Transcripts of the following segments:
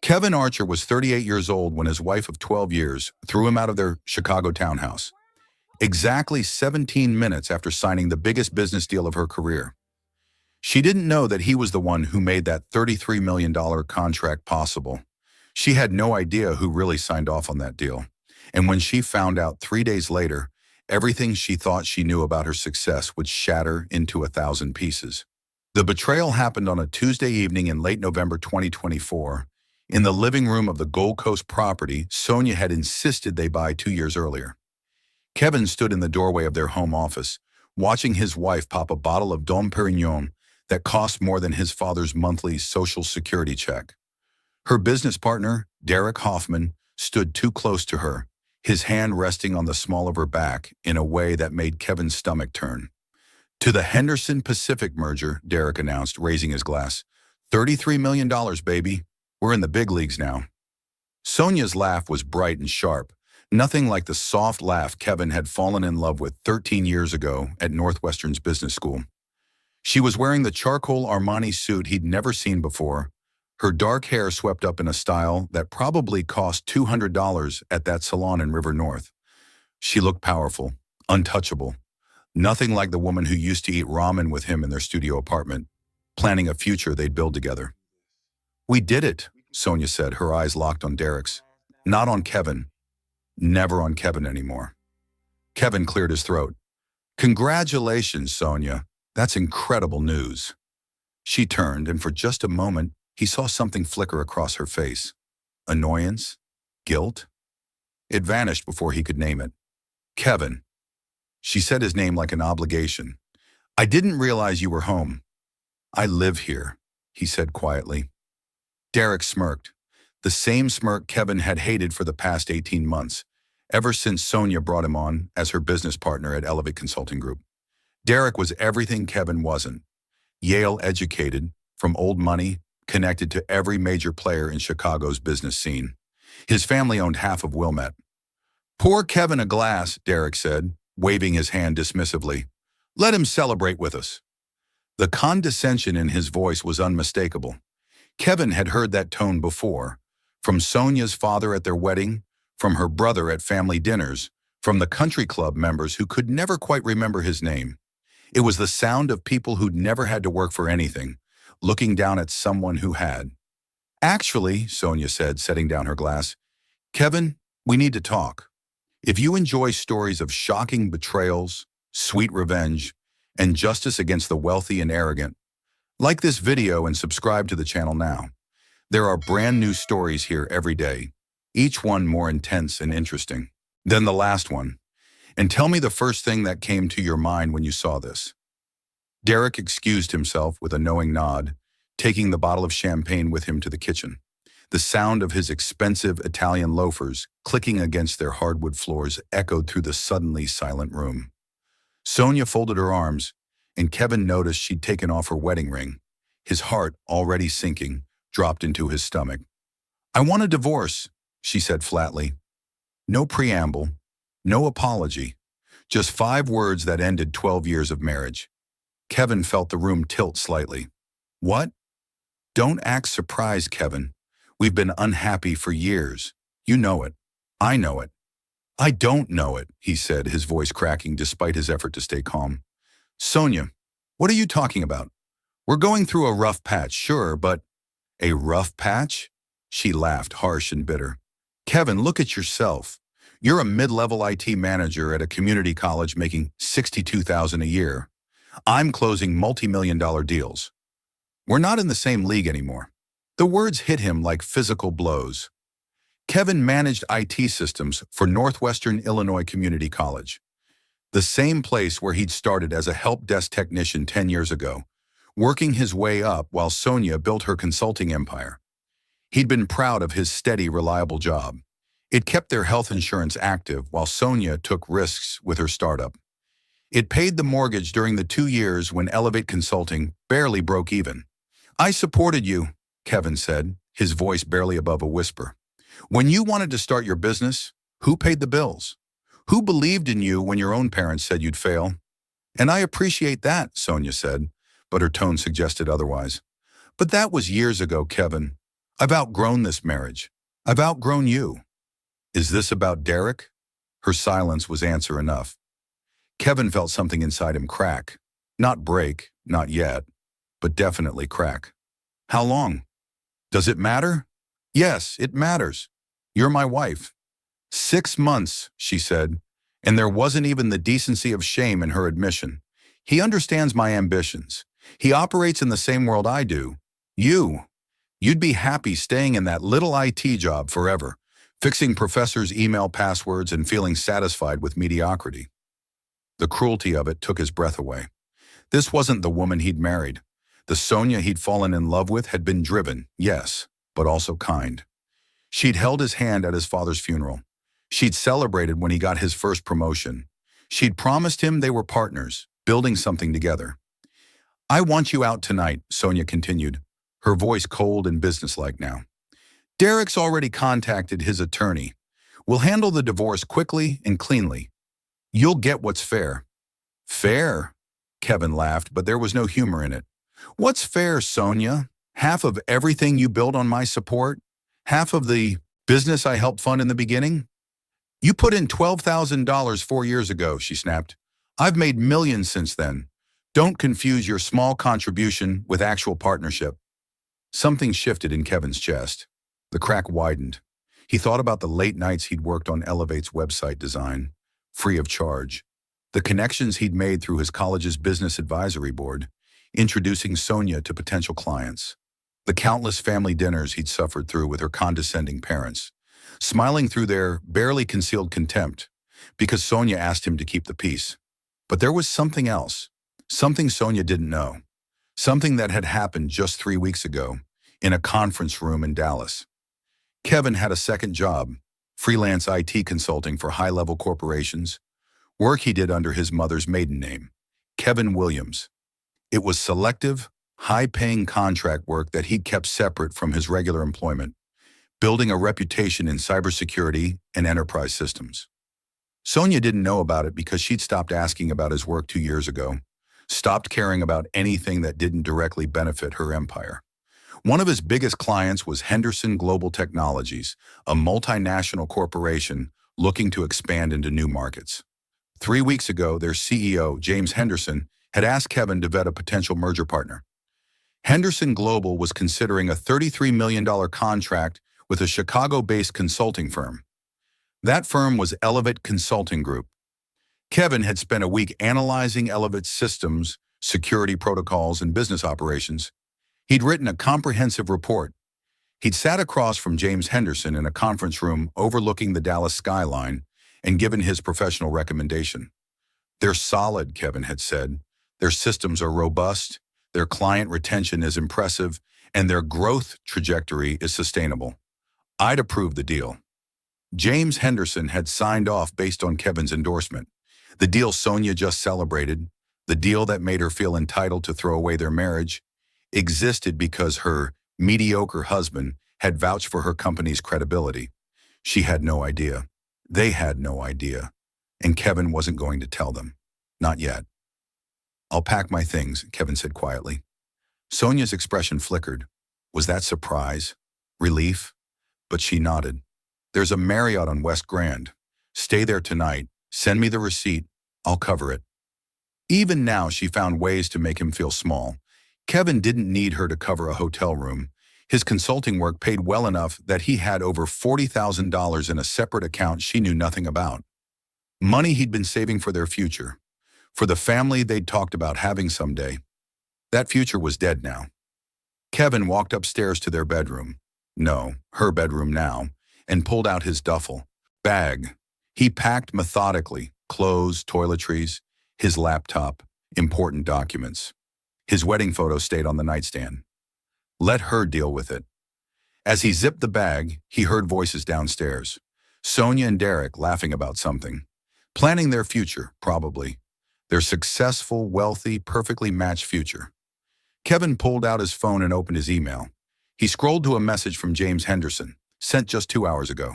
Kevin Archer was 38 years old when his wife of 12 years threw him out of their Chicago townhouse, exactly 17 minutes after signing the biggest business deal of her career. She didn't know that he was the one who made that $33 million contract possible. She had no idea who really signed off on that deal. And when she found out 3 days later, everything she thought she knew about her success would shatter into 1,000 pieces. The betrayal happened on a Tuesday evening in late November 2024. In the living room of the Gold Coast property Sonia had insisted they buy 2 years earlier. Kevin stood in the doorway of their home office, watching his wife pop a bottle of Dom Perignon that cost more than his father's monthly Social Security check. Her business partner, Derek Hoffman, stood too close to her, his hand resting on the small of her back in a way that made Kevin's stomach turn. "To the Henderson Pacific merger," Derek announced, raising his glass. $33 million, baby. We're in the big leagues now." Sonia's laugh was bright and sharp, nothing like the soft laugh Kevin had fallen in love with 13 years ago at Northwestern's business school. She was wearing the charcoal Armani suit he'd never seen before, her dark hair swept up in a style that probably cost $200 at that salon in River North. She looked powerful, untouchable, nothing like the woman who used to eat ramen with him in their studio apartment, planning a future they'd build together. "We did it," Sonia said, her eyes locked on Derek's. Not on Kevin. Never on Kevin anymore. Kevin cleared his throat. "Congratulations, Sonia. That's incredible news." She turned, and for just a moment, he saw something flicker across her face. Annoyance? Guilt? It vanished before he could name it. "Kevin." She said his name like an obligation. "I didn't realize you were home." "I live here," he said quietly. Derek smirked, the same smirk Kevin had hated for the past 18 months, ever since Sonia brought him on as her business partner at Elevate Consulting Group. Derek was everything Kevin wasn't. Yale educated, from old money, connected to every major player in Chicago's business scene. His family owned half of Wilmette. "Pour Kevin a glass," Derek said, waving his hand dismissively. "Let him celebrate with us." The condescension in his voice was unmistakable. Kevin had heard that tone before, from Sonia's father at their wedding, from her brother at family dinners, from the country club members who could never quite remember his name. It was the sound of people who'd never had to work for anything, looking down at someone who had. "Actually," Sonia said, setting down her glass, "Kevin, we need to talk. If you enjoy stories of shocking betrayals, sweet revenge, and justice against the wealthy and arrogant, like this video and subscribe to the channel now. There are brand new stories here every day, each one more intense and interesting than the last one. And tell me the first thing that came to your mind when you saw this." Derek excused himself with a knowing nod, taking the bottle of champagne with him to the kitchen. The sound of his expensive Italian loafers clicking against their hardwood floors echoed through the suddenly silent room. Sonia folded her arms, and Kevin noticed she'd taken off her wedding ring. His heart, already sinking, dropped into his stomach. "I want a divorce," she said flatly. No preamble, no apology, just 5 words that ended 12 years of marriage. Kevin felt the room tilt slightly. "What?" "Don't act surprised, Kevin. We've been unhappy for years. You know it. I know it." "I don't know it," he said, his voice cracking despite his effort to stay calm. "Sonia, what are you talking about? We're going through a rough patch, sure, but—" "A rough patch?" She laughed, harsh and bitter. "Kevin, look at yourself. You're a mid-level IT manager at a community college making $62,000 a year. I'm closing multi-million-dollar deals. We're not in the same league anymore." The words hit him like physical blows. Kevin managed IT systems for Northwestern Illinois Community College, the same place where he'd started as a help desk technician 10 years ago, working his way up while Sonia built her consulting empire. He'd been proud of his steady, reliable job. It kept their health insurance active while Sonia took risks with her startup. It paid the mortgage during the 2 years when Elevate Consulting barely broke even. "I supported you," Kevin said, his voice barely above a whisper. "When you wanted to start your business, who paid the bills? Who believed in you when your own parents said you'd fail?" "And I appreciate that," Sonia said, but her tone suggested otherwise. "But that was years ago, Kevin. I've outgrown this marriage. I've outgrown you. Is this about Derek? Her silence was answer enough. Kevin felt something inside him crack. Not break, not yet, but definitely crack. How long? Does it matter? Yes, it matters. You're my wife. 6 months, she said, and there wasn't even the decency of shame in her admission. He understands my ambitions. He operates in the same world I do. You'd be happy staying in that little IT job forever, fixing professors' email passwords and feeling satisfied with mediocrity. The cruelty of it took his breath away. This wasn't the woman he'd married. The Sonia he'd fallen in love with had been driven, yes, but also kind. She'd held his hand at his father's funeral. She'd celebrated when he got his first promotion. She'd promised him they were partners, building something together. I want you out tonight, Sonia continued, her voice cold and businesslike now. Derek's already contacted his attorney. We'll handle the divorce quickly and cleanly. You'll get what's fair. Fair? Kevin laughed, but there was no humor in it. What's fair, Sonia? Half of everything you built on my support? Half of the business I helped fund in the beginning? You put in $12,000 4 years ago, she snapped. I've made millions since then. Don't confuse your small contribution with actual partnership. Something shifted in Kevin's chest. The crack widened. He thought about the late nights he'd worked on Elevate's website design, free of charge. The connections he'd made through his college's business advisory board, introducing Sonia to potential clients. The countless family dinners he'd suffered through with her condescending parents, smiling through their barely concealed contempt because Sonia asked him to keep the peace. But there was something else, something Sonia didn't know, something that had happened just 3 weeks ago in a conference room in Dallas. Kevin had a second job, freelance IT consulting for high-level corporations, work he did under his mother's maiden name, Kevin Williams. It was selective, high-paying contract work that he'd kept separate from his regular employment, building a reputation in cybersecurity and enterprise systems. Sonia didn't know about it because she'd stopped asking about his work 2 years ago, stopped caring about anything that didn't directly benefit her empire. One of his biggest clients was Henderson Global Technologies, a multinational corporation looking to expand into new markets. 3 weeks ago, their CEO, James Henderson, had asked Kevin to vet a potential merger partner. Henderson Global was considering a $33 million contract with a Chicago-based consulting firm. That firm was Elevate Consulting Group. Kevin had spent a week analyzing Elevate's systems, security protocols, and business operations. He'd written a comprehensive report. He'd sat across from James Henderson in a conference room overlooking the Dallas skyline and given his professional recommendation. They're solid, Kevin had said. Their systems are robust, their client retention is impressive, and their growth trajectory is sustainable. I'd approve the deal. James Henderson had signed off based on Kevin's endorsement. The deal Sonia just celebrated, the deal that made her feel entitled to throw away their marriage, existed because her mediocre husband had vouched for her company's credibility. She had no idea. They had no idea. And Kevin wasn't going to tell them. Not yet. I'll pack my things, Kevin said quietly. Sonia's expression flickered. Was that surprise? Relief? But she nodded. There's a Marriott on West Grand. Stay there tonight. Send me the receipt. I'll cover it. Even now, she found ways to make him feel small. Kevin didn't need her to cover a hotel room. His consulting work paid well enough that he had over $40,000 in a separate account she knew nothing about. Money he'd been saving for their future, for the family they'd talked about having someday. That future was dead now. Kevin walked upstairs to their bedroom. No, her bedroom now, and pulled out his duffel bag. He packed methodically, clothes, toiletries, his laptop, important documents. His wedding photo stayed on the nightstand. Let her deal with it. As he zipped the bag, he heard voices downstairs. Sonia and Derek laughing about something. Planning their future, probably. Their successful, wealthy, perfectly matched future. Kevin pulled out his phone and opened his email. He scrolled to a message from James Henderson, sent just 2 hours ago.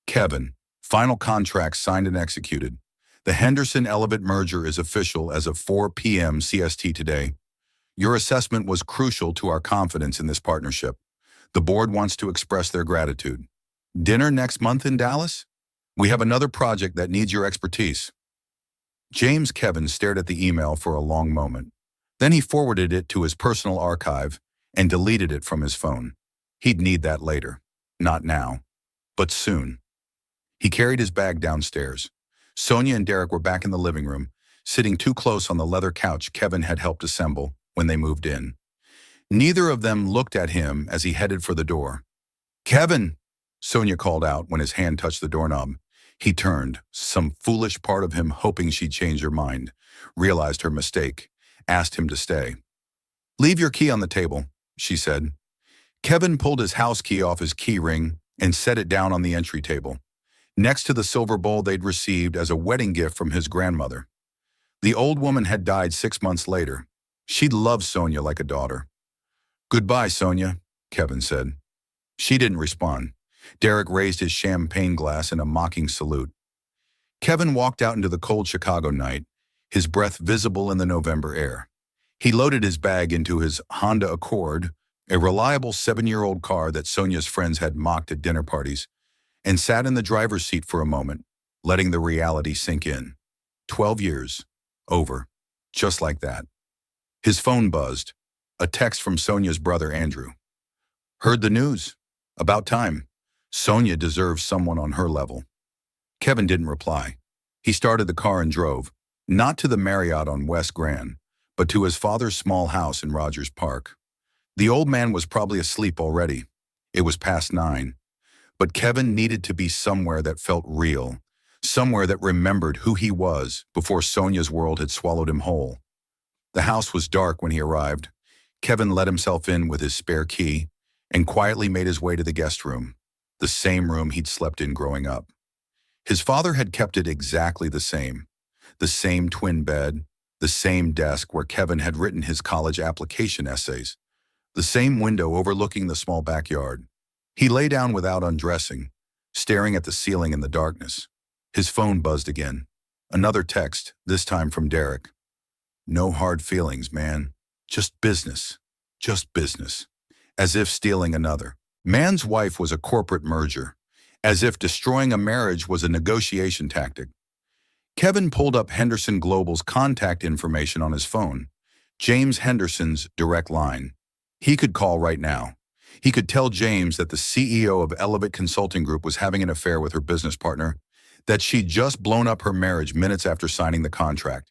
Kevin, final contract signed and executed. The Henderson-Elevate merger is official as of 4 p.m. CST today. Your assessment was crucial to our confidence in this partnership. The board wants to express their gratitude. Dinner next month in Dallas? We have another project that needs your expertise. James Kevin stared at the email for a long moment. Then he forwarded it to his personal archive and deleted it from his phone. He'd need that later. Not now, but soon. He carried his bag downstairs. Sonia and Derek were back in the living room, sitting too close on the leather couch Kevin had helped assemble when they moved in. Neither of them looked at him as he headed for the door. "Kevin!" Sonia called out when his hand touched the doorknob. He turned, some foolish part of him hoping she'd change her mind, realized her mistake, asked him to stay. "Leave your key on the table," she said. Kevin pulled his house key off his key ring and set it down on the entry table, next to the silver bowl they'd received as a wedding gift from his grandmother. The old woman had died 6 months later. She'd loved Sonia like a daughter. "Goodbye, Sonia," Kevin said. She didn't respond. Derek raised his champagne glass in a mocking salute. Kevin walked out into the cold Chicago night, his breath visible in the November air. He loaded his bag into his Honda Accord, a reliable 7-year-old car that Sonia's friends had mocked at dinner parties, and sat in the driver's seat for a moment, letting the reality sink in. 12 years. Over. Just like that. His phone buzzed. A text from Sonia's brother Andrew. "Heard the news. About time. Sonia deserves someone on her level." Kevin didn't reply. He started the car and drove, not to the Marriott on West Grand, but to his father's small house in Rogers Park. The old man was probably asleep already. It was past 9. But Kevin needed to be somewhere that felt real, somewhere that remembered who he was before Sonia's world had swallowed him whole. The house was dark when he arrived. Kevin let himself in with his spare key and quietly made his way to the guest room, the same room he'd slept in growing up. His father had kept it exactly the same twin bed, the same desk where Kevin had written his college application essays, the same window overlooking the small backyard. He lay down without undressing, staring at the ceiling in the darkness. His phone buzzed again. Another text, this time from Derek. "No hard feelings, man. Just business. Just business." As if stealing another man's wife was a corporate merger. As if destroying a marriage was a negotiation tactic. Kevin pulled up Henderson Global's contact information on his phone. James Henderson's direct line. He could call right now. He could tell James that the CEO of Elevate Consulting Group was having an affair with her business partner, that she'd just blown up her marriage minutes after signing the contract.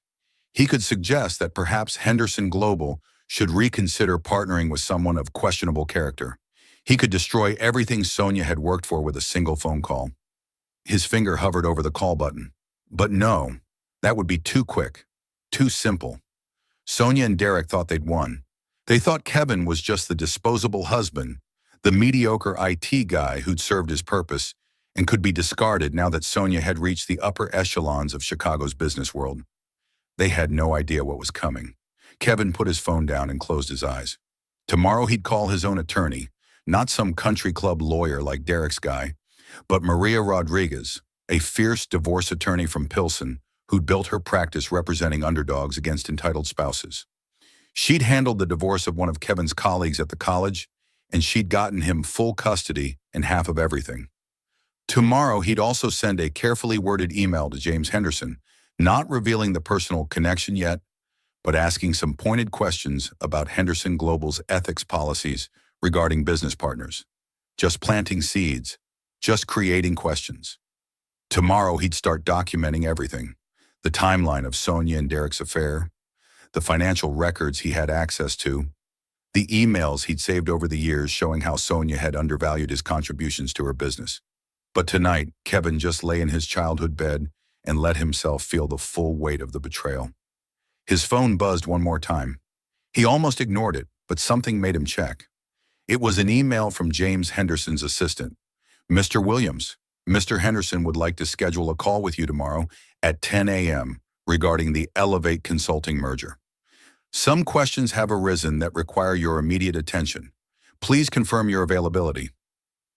He could suggest that perhaps Henderson Global should reconsider partnering with someone of questionable character. He could destroy everything Sonia had worked for with a single phone call. His finger hovered over the call button. But no, that would be too quick, too simple. Sonia and Derek thought they'd won. They thought Kevin was just the disposable husband, the mediocre IT guy who'd served his purpose and could be discarded now that Sonia had reached the upper echelons of Chicago's business world. They had no idea what was coming. Kevin put his phone down and closed his eyes. Tomorrow he'd call his own attorney, not some country club lawyer like Derek's guy, but Maria Rodriguez, a fierce divorce attorney from Pilsen who'd built her practice representing underdogs against entitled spouses. She'd handled the divorce of one of Kevin's colleagues at the college, and she'd gotten him full custody and half of everything. Tomorrow he'd also send a carefully worded email to James Henderson, not revealing the personal connection yet, but asking some pointed questions about Henderson Global's ethics policies regarding business partners. Just planting seeds, just creating questions. Tomorrow he'd start documenting everything. The timeline of Sonia and Derek's affair, the financial records he had access to, the emails he'd saved over the years showing how Sonia had undervalued his contributions to her business. But tonight, Kevin just lay in his childhood bed and let himself feel the full weight of the betrayal. His phone buzzed one more time. He almost ignored it, but something made him check. It was an email from James Henderson's assistant. "Mr. Williams, Mr. Henderson would like to schedule a call with you tomorrow at 10 a.m. regarding the Elevate Consulting merger. Some questions have arisen that require your immediate attention. Please confirm your availability."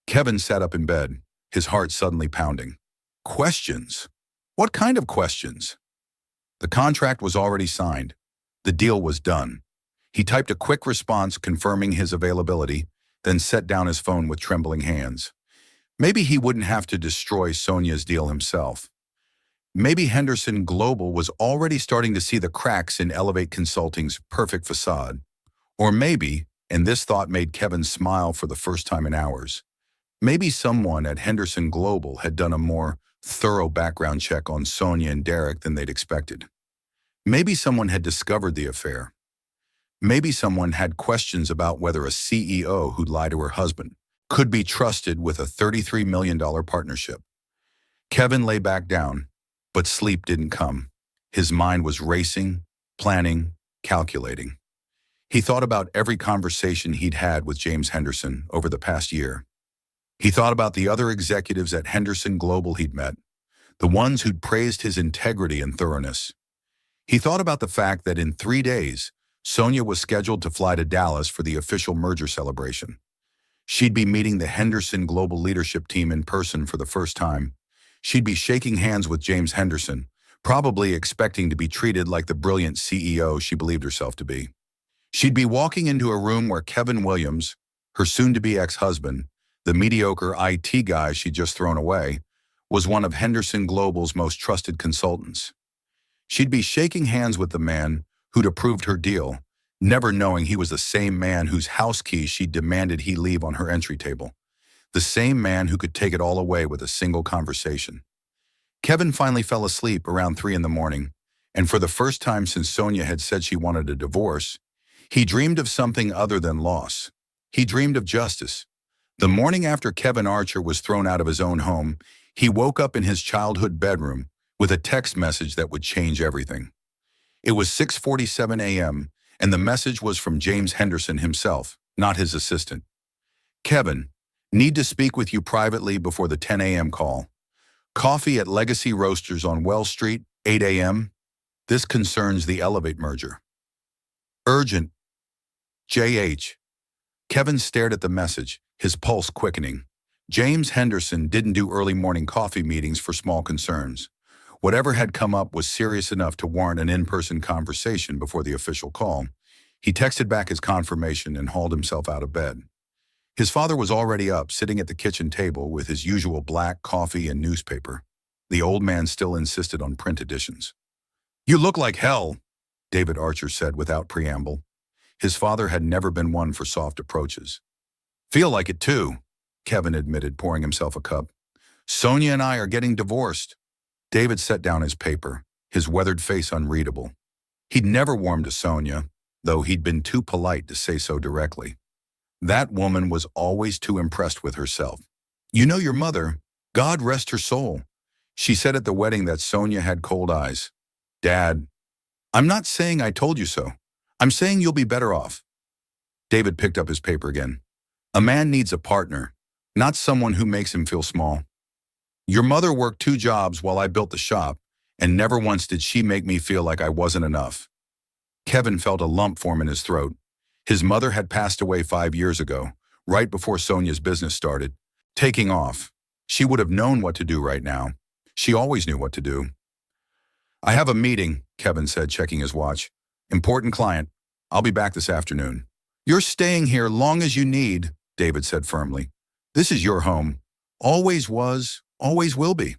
Kevin sat up in bed, his heart suddenly pounding. Questions? What kind of questions? The contract was already signed. The deal was done. He typed a quick response confirming his availability, then set down his phone with trembling hands. Maybe he wouldn't have to destroy Sonia's deal himself. Maybe Henderson Global was already starting to see the cracks in Elevate Consulting's perfect facade. Or maybe, and this thought made Kevin smile for the first time in hours, maybe someone at Henderson Global had done a more thorough background check on Sonia and Derek than they'd expected. Maybe someone had discovered the affair. Maybe someone had questions about whether a CEO who'd lie to her husband could be trusted with a $33 million partnership. Kevin lay back down, but sleep didn't come. His mind was racing, planning, calculating. He thought about every conversation he'd had with James Henderson over the past year. He thought about the other executives at Henderson Global he'd met, the ones who'd praised his integrity and thoroughness. He thought about the fact that in 3 days, Sonia was scheduled to fly to Dallas for the official merger celebration. She'd be meeting the Henderson Global leadership team in person for the first time. She'd be shaking hands with James Henderson, probably expecting to be treated like the brilliant CEO she believed herself to be. She'd be walking into a room where Kevin Williams, her soon-to-be ex-husband, the mediocre IT guy she'd just thrown away, was one of Henderson Global's most trusted consultants. She'd be shaking hands with the man who'd approved her deal, never knowing he was the same man whose house keys she demanded he leave on her entry table. The same man who could take it all away with a single conversation. Kevin finally fell asleep around 3 a.m, and for the first time since Sonia had said she wanted a divorce, he dreamed of something other than loss. He dreamed of justice. The morning after Kevin Archer was thrown out of his own home, he woke up in his childhood bedroom with a text message that would change everything. It was 6:47 a.m., and the message was from James Henderson himself, not his assistant. Kevin, need to speak with you privately before the 10 a.m. call. Coffee at Legacy Roasters on Wells Street, 8 a.m. This concerns the Elevate merger. Urgent. J.H. Kevin stared at the message, his pulse quickening. James Henderson didn't do early morning coffee meetings for small concerns. Whatever had come up was serious enough to warrant an in-person conversation before the official call. He texted back his confirmation and hauled himself out of bed. His father was already up, sitting at the kitchen table with his usual black coffee and newspaper. The old man still insisted on print editions. "You look like hell," David Archer said without preamble. His father had never been one for soft approaches. "Feel like it too," Kevin admitted, pouring himself a cup. "Sonia and I are getting divorced." David set down his paper, his weathered face unreadable. He'd never warmed to Sonia, though he'd been too polite to say so directly. That woman was always too impressed with herself. "You know your mother, God rest her soul. She said at the wedding that Sonia had cold eyes. Dad, I'm not saying I told you so. I'm saying you'll be better off." David picked up his paper again. "A man needs a partner, not someone who makes him feel small. Your mother worked 2 jobs while I built the shop, and never once did she make me feel like I wasn't enough." Kevin felt a lump form in his throat. His mother had passed away 5 years ago, right before Sonia's business started, taking off. She would have known what to do right now. She always knew what to do. "I have a meeting," Kevin said, checking his watch. "Important client. I'll be back this afternoon." "You're staying here long as you need," David said firmly. "This is your home. Always was, always will be."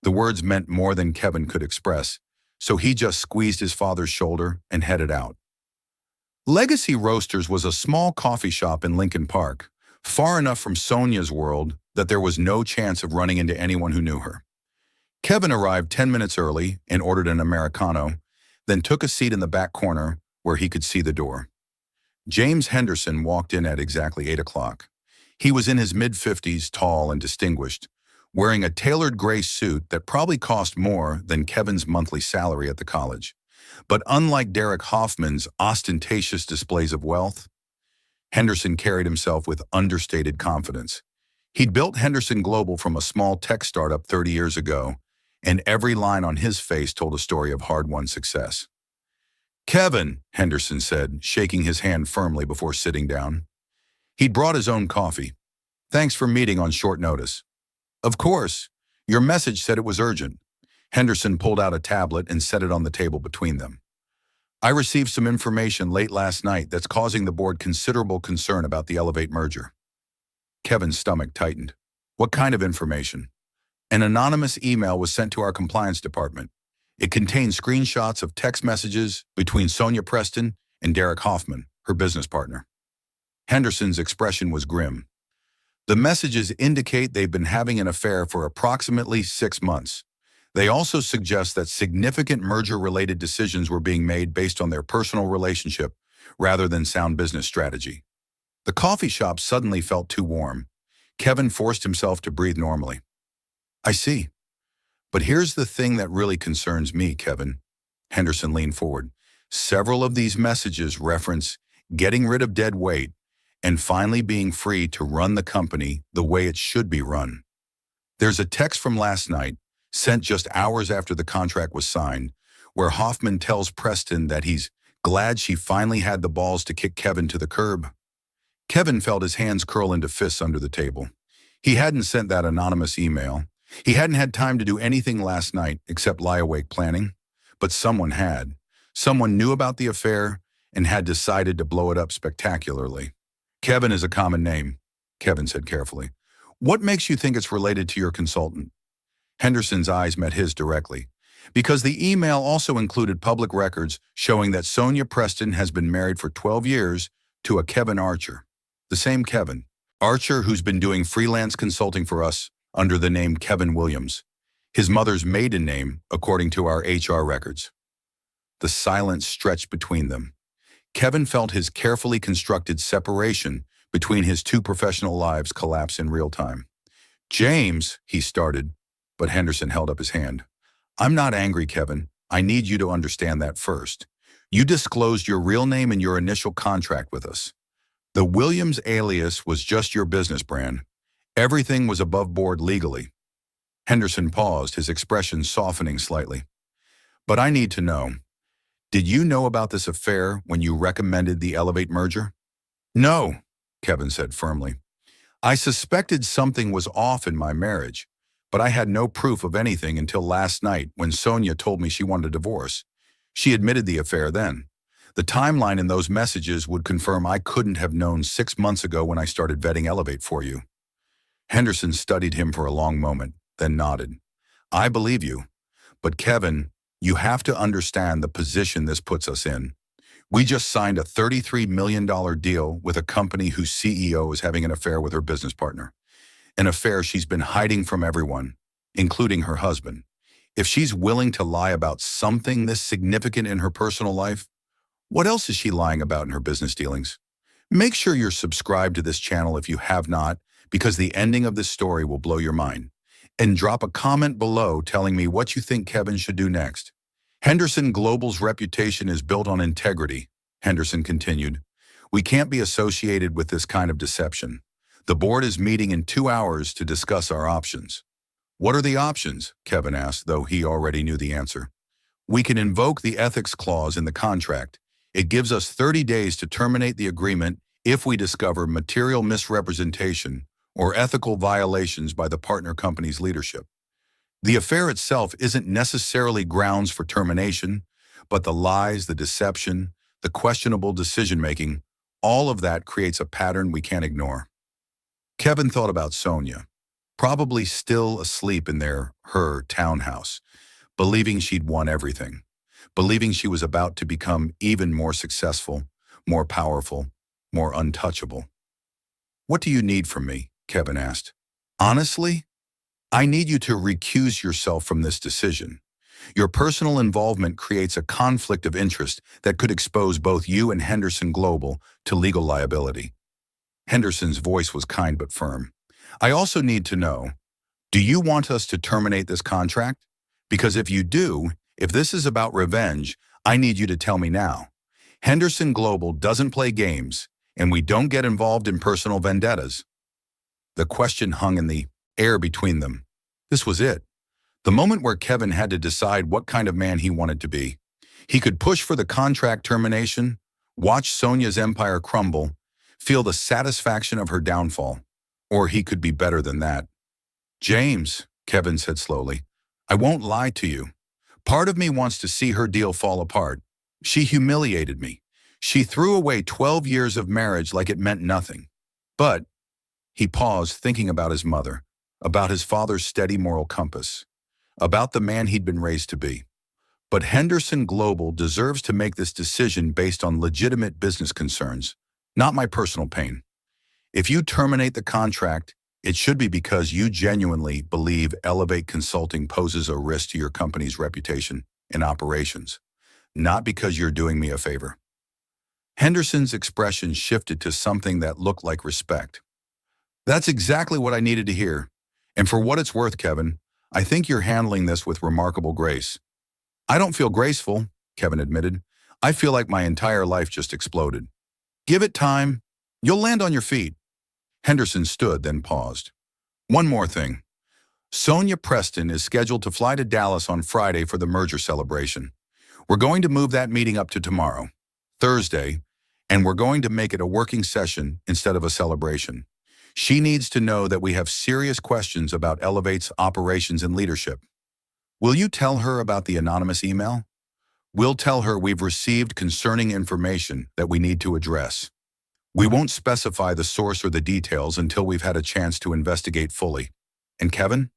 The words meant more than Kevin could express, so he just squeezed his father's shoulder and headed out. Legacy Roasters was a small coffee shop in Lincoln Park, far enough from Sonia's world that there was no chance of running into anyone who knew her. Kevin arrived 10 minutes early and ordered an Americano, then took a seat in the back corner where he could see the door. James Henderson walked in at exactly 8 o'clock. He was in his mid-50s, tall and distinguished, wearing a tailored gray suit that probably cost more than Kevin's monthly salary at the college. But unlike Derek Hoffman's ostentatious displays of wealth, Henderson carried himself with understated confidence. He'd built Henderson Global from a small tech startup 30 years ago, and every line on his face told a story of hard-won success. "Kevin," Henderson said, shaking his hand firmly before sitting down. He'd brought his own coffee. "Thanks for meeting on short notice." "Of course. Your message said it was urgent." Henderson pulled out a tablet and set it on the table between them. I received some information late last night that's causing the board considerable concern about the Elevate merger. Kevin's stomach tightened. What kind of information? An anonymous email was sent to our compliance department. It contained screenshots of text messages between Sonia Preston and Derek Hoffman, her business partner. Henderson's expression was grim. The messages indicate they've been having an affair for approximately 6 months. They also suggest that significant merger-related decisions were being made based on their personal relationship rather than sound business strategy. The coffee shop suddenly felt too warm. Kevin forced himself to breathe normally. I see. But here's the thing that really concerns me, Kevin. Henderson leaned forward. Several of these messages reference getting rid of dead weight and finally being free to run the company the way it should be run. There's a text from last night, sent just hours after the contract was signed, where Hoffman tells Preston that he's glad she finally had the balls to kick Kevin to the curb. Kevin felt his hands curl into fists under the table. He hadn't sent that anonymous email. He hadn't had time to do anything last night except lie awake planning. But someone had. Someone knew about the affair and had decided to blow it up spectacularly. Kevin is a common name, Kevin said carefully. What makes you think it's related to your consultant? Henderson's eyes met his directly. Because the email also included public records showing that Sonia Preston has been married for 12 years to a Kevin Archer. The same Kevin. Archer, who's been doing freelance consulting for us under the name Kevin Williams. His mother's maiden name, according to our HR records. The silence stretched between them. Kevin felt his carefully constructed separation between his two professional lives collapse in real time. James, he started, but Henderson held up his hand. I'm not angry, Kevin. I need you to understand that first. You disclosed your real name in your initial contract with us. The Williams alias was just your business brand. Everything was above board legally. Henderson paused, his expression softening slightly. But I need to know, did you know about this affair when you recommended the Elevate merger? No, Kevin said firmly. I suspected something was off in my marriage, but I had no proof of anything until last night when Sonia told me she wanted a divorce. She admitted the affair then. The timeline in those messages would confirm I couldn't have known 6 months ago when I started vetting Elevate for you. Henderson studied him for a long moment, then nodded. I believe you. But Kevin, you have to understand the position this puts us in. We just signed a $33 million deal with a company whose CEO is having an affair with her business partner. An affair she's been hiding from everyone, including her husband. If she's willing to lie about something this significant in her personal life, what else is she lying about in her business dealings? Make sure you're subscribed to this channel if you have not, because the ending of this story will blow your mind. And drop a comment below telling me what you think Kevin should do next. Henderson Global's reputation is built on integrity, Henderson continued. We can't be associated with this kind of deception. The board is meeting in 2 hours to discuss our options. What are the options? Kevin asked, though he already knew the answer. We can invoke the ethics clause in the contract. It gives us 30 days to terminate the agreement if we discover material misrepresentation or ethical violations by the partner company's leadership. The affair itself isn't necessarily grounds for termination, but the lies, the deception, the questionable decision-making, all of that creates a pattern we can't ignore. Kevin thought about Sonia, probably still asleep in her townhouse, believing she'd won everything, believing she was about to become even more successful, more powerful, more untouchable. What do you need from me? Kevin asked. Honestly, I need you to recuse yourself from this decision. Your personal involvement creates a conflict of interest that could expose both you and Henderson Global to legal liability. Henderson's voice was kind but firm. I also need to know, do you want us to terminate this contract? Because if you do, if this is about revenge, I need you to tell me now. Henderson Global doesn't play games, and we don't get involved in personal vendettas. The question hung in the air between them. This was it. The moment where Kevin had to decide what kind of man he wanted to be. He could push for the contract termination, watch Sonia's empire crumble, feel the satisfaction of her downfall, or he could be better than that. James, Kevin said slowly, I won't lie to you. Part of me wants to see her deal fall apart. She humiliated me. She threw away 12 years of marriage like it meant nothing. But he paused, thinking about his mother, about his father's steady moral compass, about the man he'd been raised to be. But Henderson Global deserves to make this decision based on legitimate business concerns, not my personal pain. If you terminate the contract, it should be because you genuinely believe Elevate Consulting poses a risk to your company's reputation and operations, not because you're doing me a favor. Henderson's expression shifted to something that looked like respect. That's exactly what I needed to hear. And for what it's worth, Kevin, I think you're handling this with remarkable grace. I don't feel graceful, Kevin admitted. I feel like my entire life just exploded. Give it time. You'll land on your feet. Henderson stood, then paused. One more thing. Sonia Preston is scheduled to fly to Dallas on Friday for the merger celebration. We're going to move that meeting up to tomorrow, Thursday, and we're going to make it a working session instead of a celebration. She needs to know that we have serious questions about Elevate's operations and leadership. Will you tell her about the anonymous email? We'll tell her we've received concerning information that we need to address. We won't specify the source or the details until we've had a chance to investigate fully. And Kevin?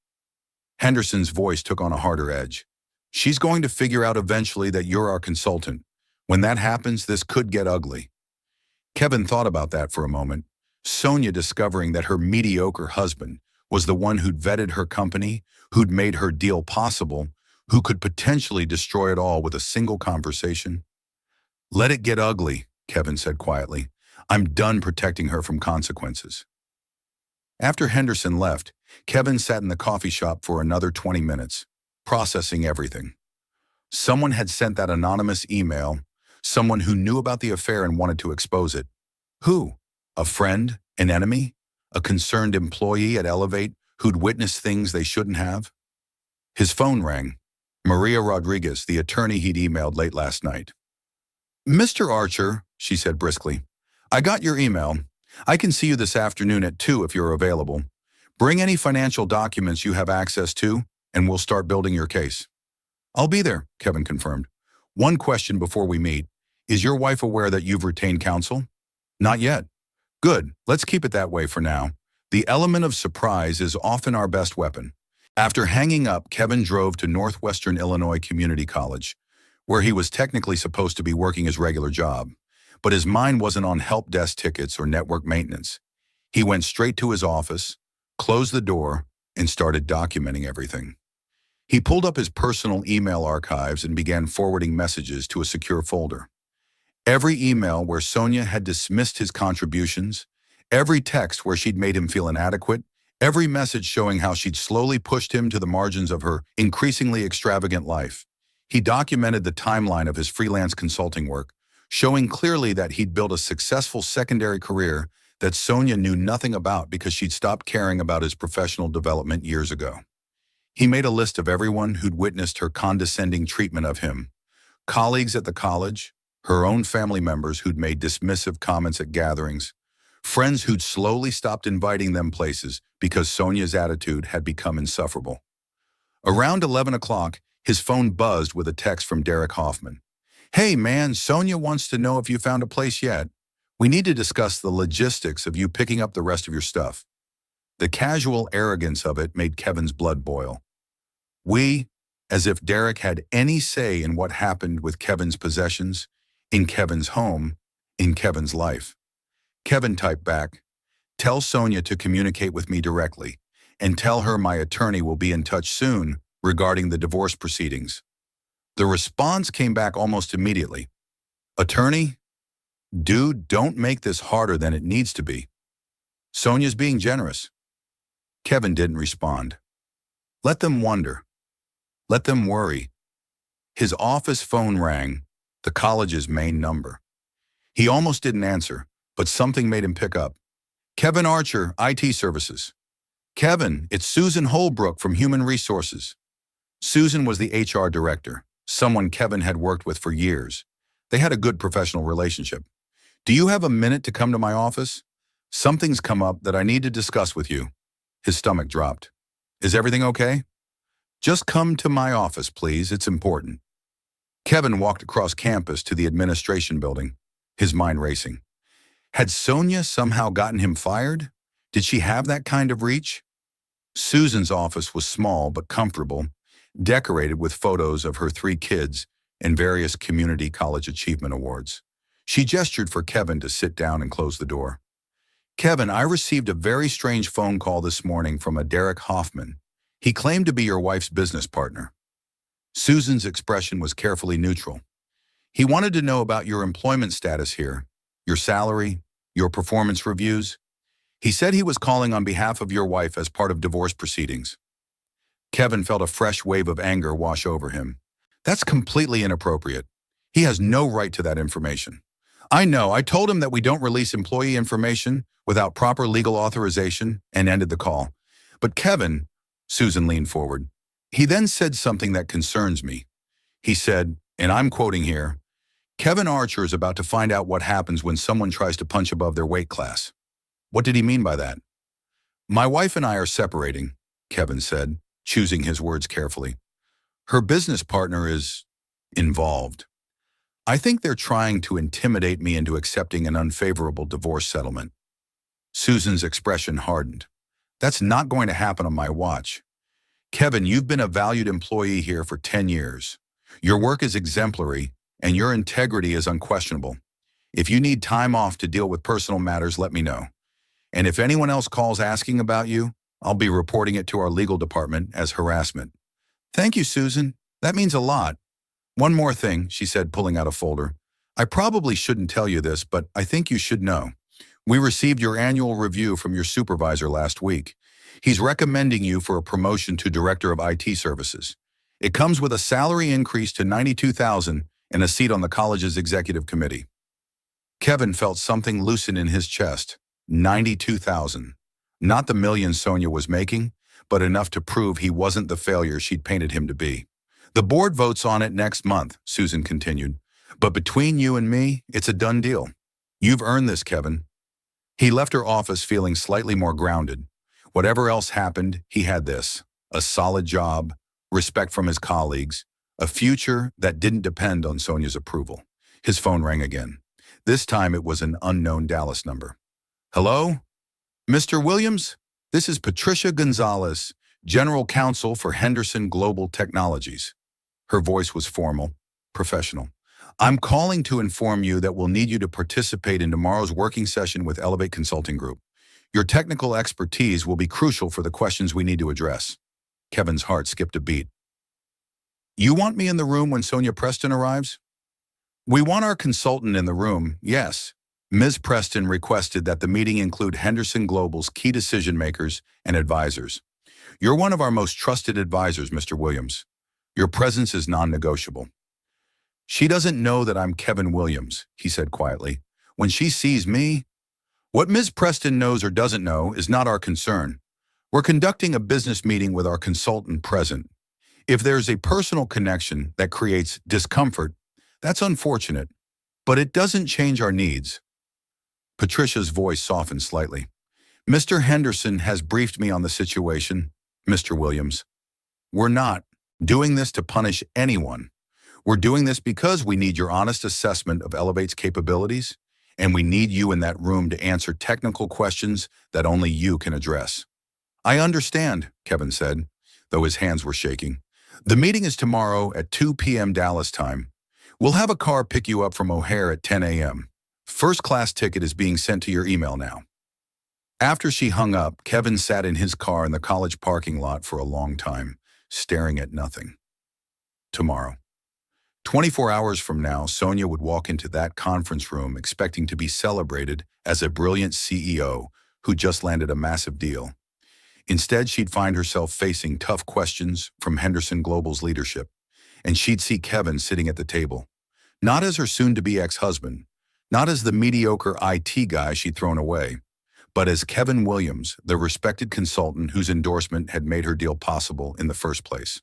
Henderson's voice took on a harder edge. She's going to figure out eventually that you're our consultant. When that happens, this could get ugly. Kevin thought about that for a moment. Sonia discovering that her mediocre husband was the one who'd vetted her company, who'd made her deal possible, who could potentially destroy it all with a single conversation. Let it get ugly, Kevin said quietly. I'm done protecting her from consequences. After Henderson left, Kevin sat in the coffee shop for another 20 minutes, processing everything. Someone had sent that anonymous email, someone who knew about the affair and wanted to expose it. Who? A friend? An enemy? A concerned employee at Elevate who'd witnessed things they shouldn't have? His phone rang. Maria Rodriguez, the attorney he'd emailed late last night. Mr. Archer, she said briskly, I got your email. I can see you this afternoon at 2 if you're available. Bring any financial documents you have access to, and we'll start building your case. I'll be there, Kevin confirmed. One question before we meet. Is your wife aware that you've retained counsel? Not yet. Good, let's keep it that way for now. The element of surprise is often our best weapon. After hanging up, Kevin drove to Northwestern Illinois Community College, where he was technically supposed to be working his regular job. But his mind wasn't on help desk tickets or network maintenance. He went straight to his office, closed the door, and started documenting everything. He pulled up his personal email archives and began forwarding messages to a secure folder. Every email where Sonia had dismissed his contributions, every text where she'd made him feel inadequate, every message showing how she'd slowly pushed him to the margins of her increasingly extravagant life. He documented the timeline of his freelance consulting work, showing clearly that he'd built a successful secondary career that Sonia knew nothing about because she'd stopped caring about his professional development years ago. He made a list of everyone who'd witnessed her condescending treatment of him, colleagues at the college, her own family members who'd made dismissive comments at gatherings, friends who'd slowly stopped inviting them places because Sonia's attitude had become insufferable. Around 11 o'clock, his phone buzzed with a text from Derek Hoffman. Hey man, Sonia wants to know if you found a place yet. We need to discuss the logistics of you picking up the rest of your stuff. The casual arrogance of it made Kevin's blood boil. We, as if Derek had any say in what happened with Kevin's possessions, in Kevin's home, in Kevin's life. Kevin typed back, tell Sonia to communicate with me directly, and tell her my attorney will be in touch soon regarding the divorce proceedings. The response came back almost immediately. Attorney? Dude, don't make this harder than it needs to be. Sonia's being generous. Kevin didn't respond. Let them wonder. Let them worry. His office phone rang, the college's main number. He almost didn't answer, but something made him pick up. Kevin Archer, IT Services. Kevin, it's Susan Holbrook from Human Resources. Susan was the HR director, someone Kevin had worked with for years. They had a good professional relationship. Do you have a minute to come to my office? Something's come up that I need to discuss with you. His stomach dropped. Is everything okay? Just come to my office, please. It's important. Kevin walked across campus to the administration building, his mind racing. Had Sonia somehow gotten him fired? Did she have that kind of reach? Susan's office was small but comfortable, decorated with photos of her 3 kids and various community college achievement awards. She gestured for Kevin to sit down and close the door. Kevin, I received a very strange phone call this morning from a Derek Hoffman. He claimed to be your wife's business partner. Susan's expression was carefully neutral. He wanted to know about your employment status here, your salary, your performance reviews. He said he was calling on behalf of your wife as part of divorce proceedings. Kevin felt a fresh wave of anger wash over him. That's completely inappropriate. He has no right to that information. I know, I told him that we don't release employee information without proper legal authorization and ended the call. But Kevin, Susan leaned forward. He then said something that concerns me. He said, and I'm quoting here, Kevin Archer is about to find out what happens when someone tries to punch above their weight class. What did he mean by that? My wife and I are separating, Kevin said, choosing his words carefully. Her business partner is involved. I think they're trying to intimidate me into accepting an unfavorable divorce settlement. Susan's expression hardened. That's not going to happen on my watch. Kevin, you've been a valued employee here for 10 years. Your work is exemplary, and your integrity is unquestionable. If you need time off to deal with personal matters, let me know. And if anyone else calls asking about you, I'll be reporting it to our legal department as harassment. Thank you, Susan. That means a lot. One more thing, she said, pulling out a folder. I probably shouldn't tell you this, but I think you should know. We received your annual review from your supervisor last week. He's recommending you for a promotion to Director of IT Services. It comes with a salary increase to $92,000 and a seat on the college's executive committee. Kevin felt something loosen in his chest. $92,000. Not the million Sonia was making, but enough to prove he wasn't the failure she'd painted him to be. The board votes on it next month, Susan continued. But between you and me, it's a done deal. You've earned this, Kevin. He left her office feeling slightly more grounded. Whatever else happened, he had this. A solid job, respect from his colleagues, a future that didn't depend on Sonia's approval. His phone rang again. This time it was an unknown Dallas number. Hello? Mr. Williams? This is Patricia Gonzalez, General Counsel for Henderson Global Technologies. Her voice was formal, professional. I'm calling to inform you that we'll need you to participate in tomorrow's working session with Elevate Consulting Group. Your technical expertise will be crucial for the questions we need to address. Kevin's heart skipped a beat. You want me in the room when Sonia Preston arrives? We want our consultant in the room, yes. Ms. Preston requested that the meeting include Henderson Global's key decision makers and advisors. You're one of our most trusted advisors, Mr. Williams. Your presence is non-negotiable. She doesn't know that I'm Kevin Williams, he said quietly. When she sees me, what Ms. Preston knows or doesn't know is not our concern. We're conducting a business meeting with our consultant present. If there's a personal connection that creates discomfort, that's unfortunate, but it doesn't change our needs. Patricia's voice softened slightly. Mr. Henderson has briefed me on the situation, Mr. Williams. We're not doing this to punish anyone. We're doing this because we need your honest assessment of Elevate's capabilities, and we need you in that room to answer technical questions that only you can address. I understand, Kevin said, though his hands were shaking. The meeting is tomorrow at 2 p.m. Dallas time. We'll have a car pick you up from O'Hare at 10 a.m. First-class ticket is being sent to your email now. After she hung up, Kevin sat in his car in the college parking lot for a long time, staring at nothing. Tomorrow. 24 hours from now, Sonia would walk into that conference room expecting to be celebrated as a brilliant CEO who just landed a massive deal. Instead, she'd find herself facing tough questions from Henderson Global's leadership, and she'd see Kevin sitting at the table, not as her soon-to-be ex-husband, not as the mediocre IT guy she'd thrown away, but as Kevin Williams, the respected consultant whose endorsement had made her deal possible in the first place.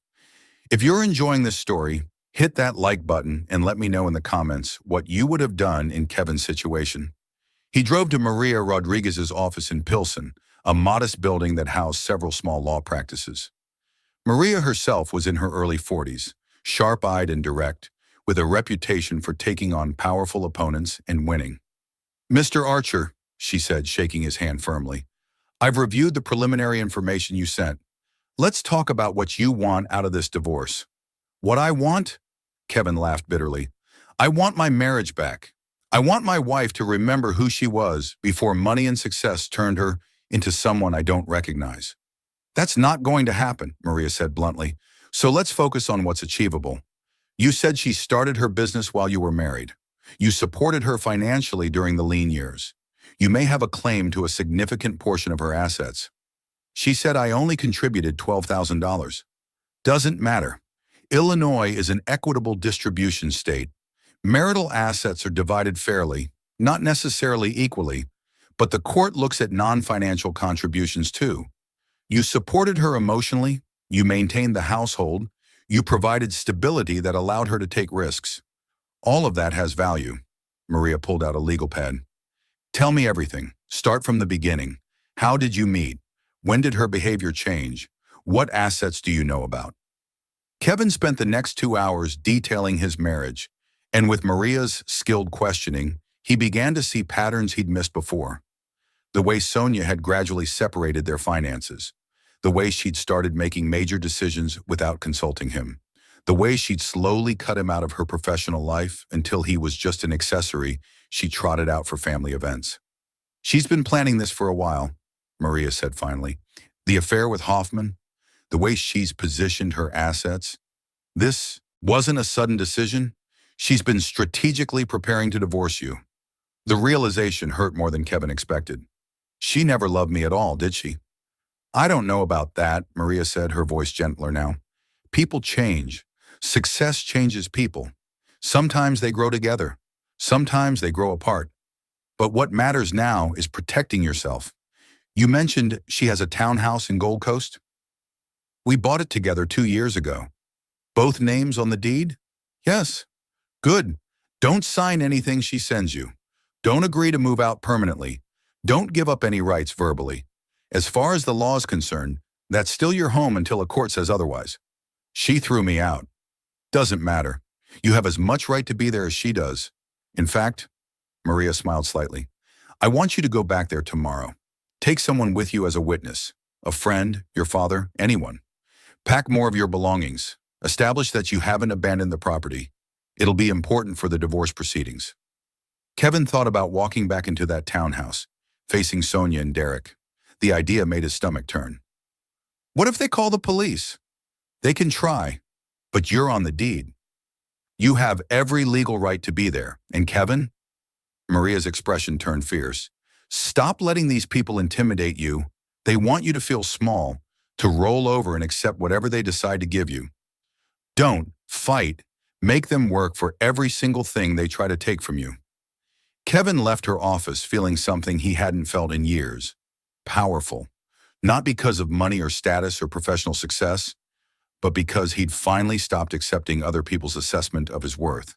If you're enjoying this story, hit that like button and let me know in the comments what you would have done in Kevin's situation. He drove to Maria Rodriguez's office in Pilsen, a modest building that housed several small law practices. Maria herself was in her early 40s, sharp-eyed and direct, with a reputation for taking on powerful opponents and winning. "Mr. Archer," she said, shaking his hand firmly, "I've reviewed the preliminary information you sent. Let's talk about what you want out of this divorce." "What I want?" Kevin laughed bitterly. "I want my marriage back. I want my wife to remember who she was before money and success turned her into someone I don't recognize." "That's not going to happen," Maria said bluntly. "So let's focus on what's achievable. You said she started her business while you were married. You supported her financially during the lean years. You may have a claim to a significant portion of her assets. She said I only contributed $12,000. Doesn't matter. Illinois is an equitable distribution state. Marital assets are divided fairly, not necessarily equally, but the court looks at non-financial contributions too. You supported her emotionally, you maintained the household, you provided stability that allowed her to take risks. All of that has value." Maria pulled out a legal pad. "Tell me everything. Start from the beginning. How did you meet? When did her behavior change? What assets do you know about?" Kevin spent the next 2 hours detailing his marriage, and with Maria's skilled questioning, he began to see patterns he'd missed before. The way Sonia had gradually separated their finances, the way she'd started making major decisions without consulting him, the way she'd slowly cut him out of her professional life until he was just an accessory she trotted out for family events. "She's been planning this for a while," Maria said finally. "The affair with Hoffman, the way she's positioned her assets. This wasn't a sudden decision. She's been strategically preparing to divorce you." The realization hurt more than Kevin expected. "She never loved me at all, did she?" "I don't know about that," Maria said, her voice gentler now. "People change. Success changes people. Sometimes they grow together. Sometimes they grow apart. But what matters now is protecting yourself. You mentioned she has a townhouse in Gold Coast? We bought it together 2 years ago. Both names on the deed? Yes. Good. Don't sign anything she sends you. Don't agree to move out permanently. Don't give up any rights verbally. As far as the law is concerned, that's still your home until a court says otherwise. She threw me out. Doesn't matter. You have as much right to be there as she does. In fact," Maria smiled slightly, "I want you to go back there tomorrow. Take someone with you as a witness, a friend, your father, anyone. Pack more of your belongings. Establish that you haven't abandoned the property. It'll be important for the divorce proceedings." Kevin thought about walking back into that townhouse, facing Sonia and Derek. The idea made his stomach turn. What if they call the police? They can try, but you're on the deed. You have every legal right to be there. And Kevin? Maria's expression turned fierce. Stop letting these people intimidate you. They want you to feel small, to roll over and accept whatever they decide to give you. Don't fight. Make them work for every single thing they try to take from you. Kevin left her office feeling something he hadn't felt in years. Powerful. Not because of money or status or professional success, but because he'd finally stopped accepting other people's assessment of his worth.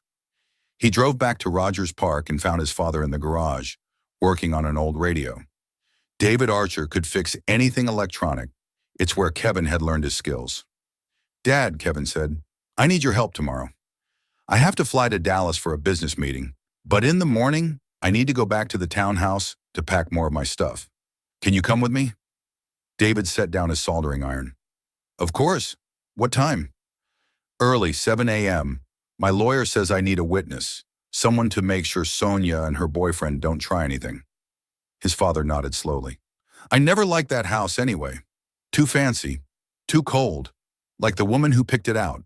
He drove back to Rogers Park and found his father in the garage, working on an old radio. David Archer could fix anything electronic. It's where Kevin had learned his skills. Dad, Kevin said, I need your help tomorrow. I have to fly to Dallas for a business meeting, but in the morning, I need to go back to the townhouse to pack more of my stuff. Can you come with me? David set down his soldering iron. Of course. What time? Early, 7 a.m. My lawyer says I need a witness, someone to make sure Sonia and her boyfriend don't try anything. His father nodded slowly. I never liked that house anyway. Too fancy, too cold, like the woman who picked it out.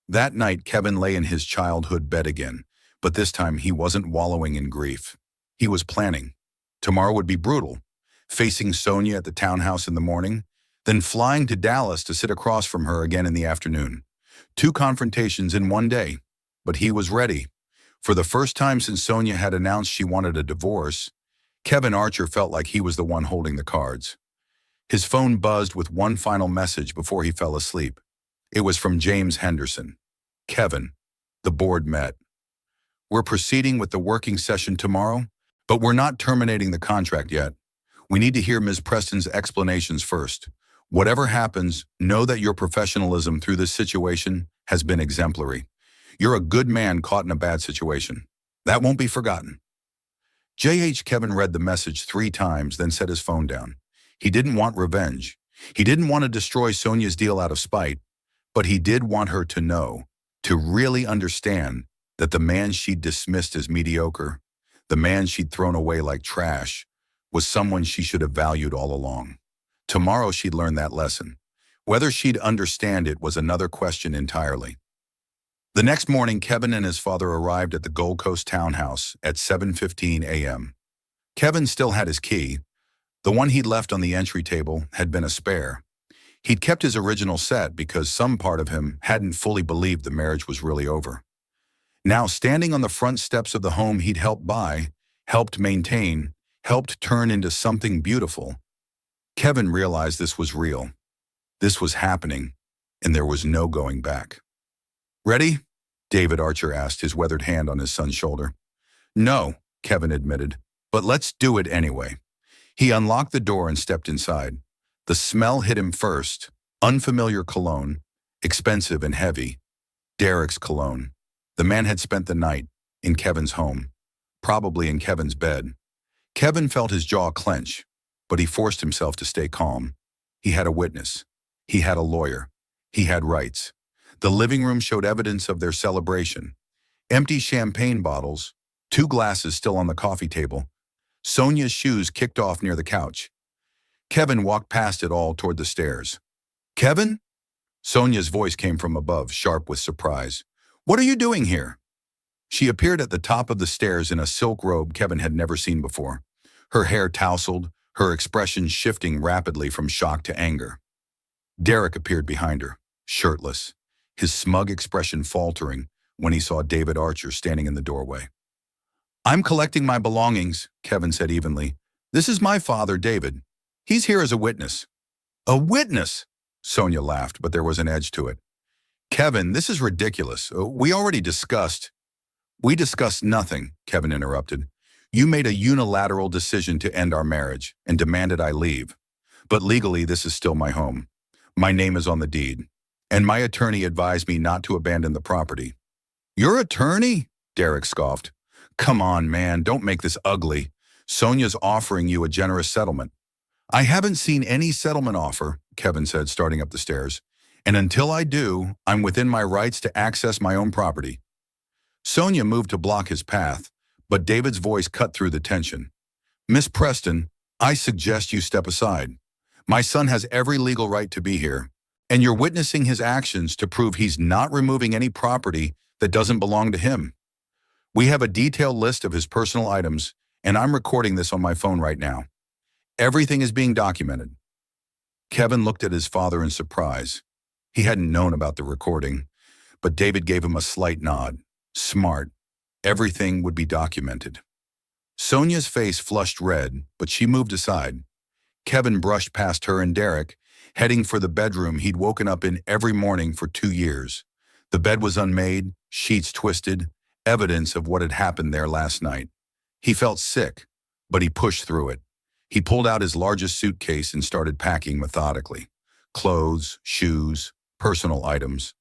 That night, Kevin lay in his childhood bed again, but this time he wasn't wallowing in grief. He was planning. Tomorrow would be brutal, facing Sonia at the townhouse in the morning, then flying to Dallas to sit across from her again in the afternoon. 2 confrontations in one day, but he was ready. For the first time since Sonia had announced she wanted a divorce, Kevin Archer felt like he was the one holding the cards. His phone buzzed with one final message before he fell asleep. It was from James Henderson. Kevin, the board met. We're proceeding with the working session tomorrow, but we're not terminating the contract yet. We need to hear Ms. Preston's explanations first. Whatever happens, know that your professionalism through this situation has been exemplary. You're a good man caught in a bad situation. That won't be forgotten. Kevin read the message 3 times, then set his phone down. He didn't want revenge. He didn't want to destroy Sonia's deal out of spite, but he did want her to know, to really understand, that the man she'd dismissed as mediocre, the man she'd thrown away like trash, was someone she should have valued all along. Tomorrow she'd learn that lesson. Whether she'd understand it was another question entirely. The next morning, Kevin and his father arrived at the Gold Coast townhouse at 7:15 a.m. Kevin still had his key. The one he'd left on the entry table had been a spare. He'd kept his original set because some part of him hadn't fully believed the marriage was really over. Now, standing on the front steps of the home he'd helped buy, helped maintain, helped turn into something beautiful, Kevin realized this was real. This was happening, and there was no going back. "Ready?" David Archer asked, his weathered hand on his son's shoulder. "No," Kevin admitted, "but let's do it anyway." He unlocked the door and stepped inside. The smell hit him first, unfamiliar cologne, expensive and heavy. Derek's cologne. The man had spent the night in Kevin's home, probably in Kevin's bed. Kevin felt his jaw clench, but he forced himself to stay calm. He had a witness. He had a lawyer. He had rights. The living room showed evidence of their celebration. Empty champagne bottles, 2 glasses still on the coffee table. Sonia's shoes kicked off near the couch. Kevin walked past it all toward the stairs. "Kevin?" Sonia's voice came from above, sharp with surprise. "What are you doing here?" She appeared at the top of the stairs in a silk robe Kevin had never seen before. Her hair tousled, her expression shifting rapidly from shock to anger. Derek appeared behind her, shirtless, his smug expression faltering when he saw David Archer standing in the doorway. "I'm collecting my belongings," Kevin said evenly. "This is my father, David. He's here as a witness." "A witness?" Sonia laughed, but there was an edge to it. "Kevin, this is ridiculous. We already discussed—" "We discussed nothing," Kevin interrupted. "You made a unilateral decision to end our marriage and demanded I leave. But legally, this is still my home. My name is on the deed. And my attorney advised me not to abandon the property." "Your attorney?" Derek scoffed. "Come on, man, don't make this ugly. Sonia's offering you a generous settlement." "I haven't seen any settlement offer," Kevin said, starting up the stairs. "And until I do, I'm within my rights to access my own property." Sonia moved to block his path, but David's voice cut through the tension. "Miss Preston, I suggest you step aside. My son has every legal right to be here, and you're witnessing his actions to prove he's not removing any property that doesn't belong to him. We have a detailed list of his personal items, and I'm recording this on my phone right now. Everything is being documented." Kevin looked at his father in surprise. He hadn't known about the recording, but David gave him a slight nod. Smart. Everything would be documented. Sonia's face flushed red, but she moved aside. Kevin brushed past her and Derek, heading for the bedroom he'd woken up in every morning for 2 years. The bed was unmade, sheets twisted, evidence of what had happened there last night. He felt sick, but he pushed through it. He pulled out his largest suitcase and started packing methodically. Clothes, shoes, personal items.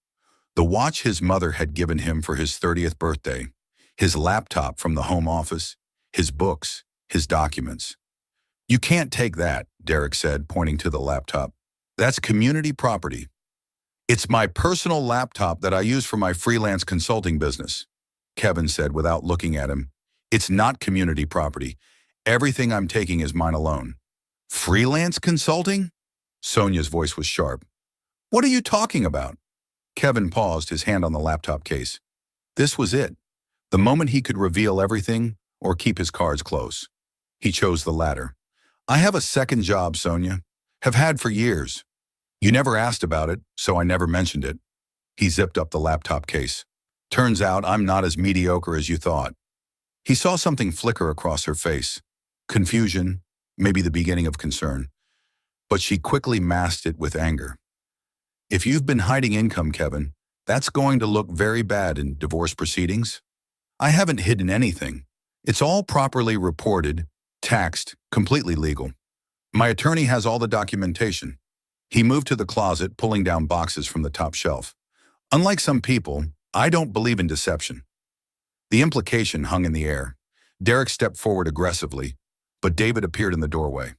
The watch his mother had given him for his 30th birthday, his laptop from the home office, his books, his documents. "You can't take that," Derek said, pointing to the laptop. "That's community property." "It's my personal laptop that I use for my freelance consulting business," Kevin said without looking at him. "It's not community property. Everything I'm taking is mine alone." "Freelance consulting?" Sonia's voice was sharp. "What are you talking about?" Kevin paused, his hand on the laptop case. This was it. The moment he could reveal everything or keep his cards close. He chose the latter. "I have a second job, Sonia. Have had for years. You never asked about it, so I never mentioned it." He zipped up the laptop case. "Turns out I'm not as mediocre as you thought." He saw something flicker across her face. Confusion, maybe the beginning of concern. But she quickly masked it with anger. "If you've been hiding income, Kevin, that's going to look very bad in divorce proceedings." "I haven't hidden anything. It's all properly reported, taxed, completely legal. My attorney has all the documentation." He moved to the closet, pulling down boxes from the top shelf. "Unlike some people, I don't believe in deception. The implication hung in the air. Derek stepped forward aggressively, but David appeared in the doorway.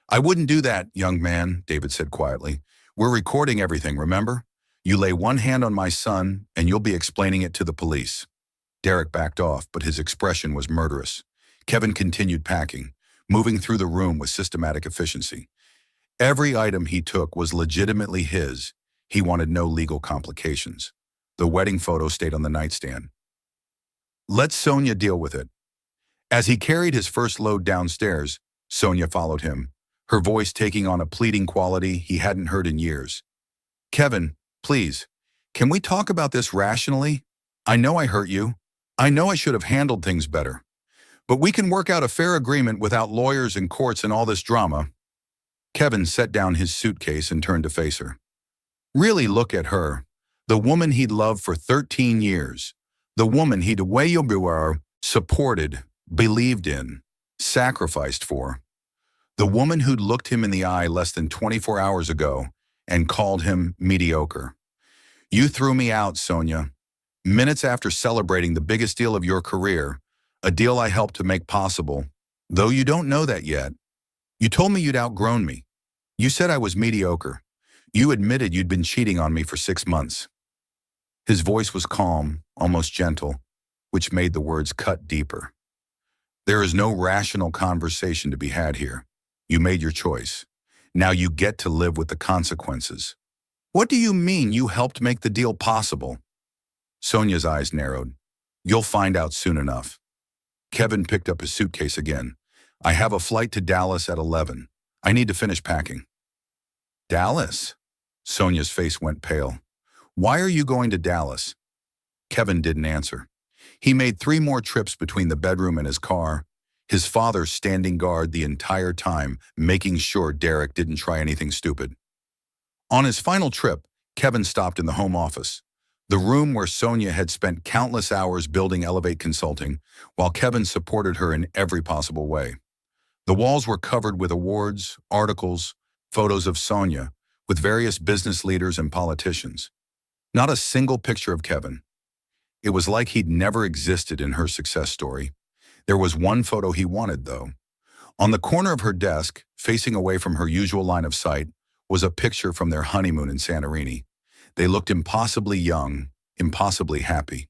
I wouldn't do that, young man, David said quietly. We're recording everything, remember? You lay one hand on my son, and you'll be explaining it to the police. Derek backed off, but his expression was murderous. Kevin continued packing, moving through the room with systematic efficiency. Every item he took was legitimately his. He wanted no legal complications. The wedding photo stayed on the nightstand. Let Sonia deal with it. As he carried his first load downstairs, Sonia followed him, her voice taking on a pleading quality he hadn't heard in years. Kevin, please, can we talk about this rationally? I know I hurt you. I know I should have handled things better. But we can work out a fair agreement without lawyers and courts and all this drama. Kevin set down his suitcase and turned to face her. Really look at her, the woman he'd loved for 13 years, the woman he'd supported, believed in, sacrificed for, the woman who'd looked him in the eye less than 24 hours ago and called him mediocre. You threw me out, Sonia. Minutes after celebrating the biggest deal of your career, a deal I helped to make possible, though you don't know that yet. You told me you'd outgrown me. You said I was mediocre. You admitted you'd been cheating on me for 6 months. His voice was calm, almost gentle, which made the words cut deeper. There is no rational conversation to be had here. You made your choice. Now you get to live with the consequences. What do you mean you helped make the deal possible? Sonia's eyes narrowed. You'll find out soon enough. Kevin picked up his suitcase again. I have a flight to Dallas at 11. I need to finish packing. Dallas? Sonia's face went pale. Why are you going to Dallas? Kevin didn't answer. He made 3 more trips between the bedroom and his car, his father standing guard the entire time, making sure Derek didn't try anything stupid. On his final trip, Kevin stopped in the home office, the room where Sonia had spent countless hours building Elevate Consulting, while Kevin supported her in every possible way. The walls were covered with awards, articles, photos of Sonia, with various business leaders and politicians. Not a single picture of Kevin. It was like he'd never existed in her success story. There was one photo he wanted, though. On the corner of her desk, facing away from her usual line of sight, was a picture from their honeymoon in Santorini. They looked impossibly young, impossibly happy.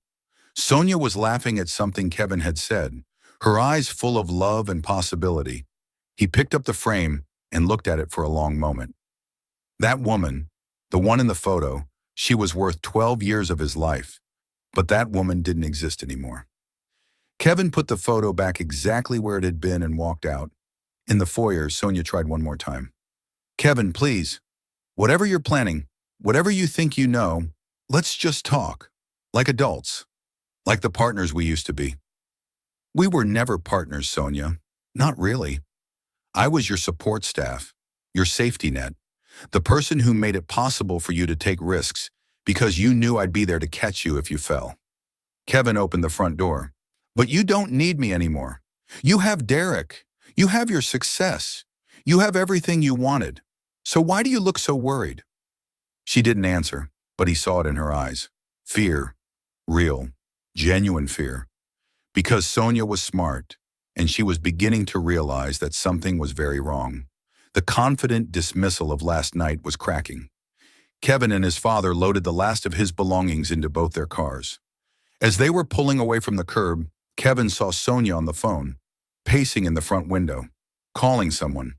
Sonia was laughing at something Kevin had said, her eyes full of love and possibility. He picked up the frame and looked at it for a long moment. That woman, the one in the photo, she was worth 12 years of his life. But that woman didn't exist anymore. Kevin put the photo back exactly where it had been and walked out. In the foyer, Sonia tried one more time. Kevin, please, whatever you're planning, whatever you think you know, let's just talk. Like adults. Like the partners we used to be. We were never partners, Sonia. Not really. I was your support staff, your safety net, the person who made it possible for you to take risks because you knew I'd be there to catch you if you fell. Kevin opened the front door. But you don't need me anymore. You have Derek. You have your success. You have everything you wanted. So why do you look so worried? She didn't answer, but he saw it in her eyes. Fear. Real. Genuine fear. Because Sonia was smart, and she was beginning to realize that something was very wrong. The confident dismissal of last night was cracking. Kevin and his father loaded the last of his belongings into both their cars. As they were pulling away from the curb, Kevin saw Sonia on the phone, pacing in the front window, calling someone.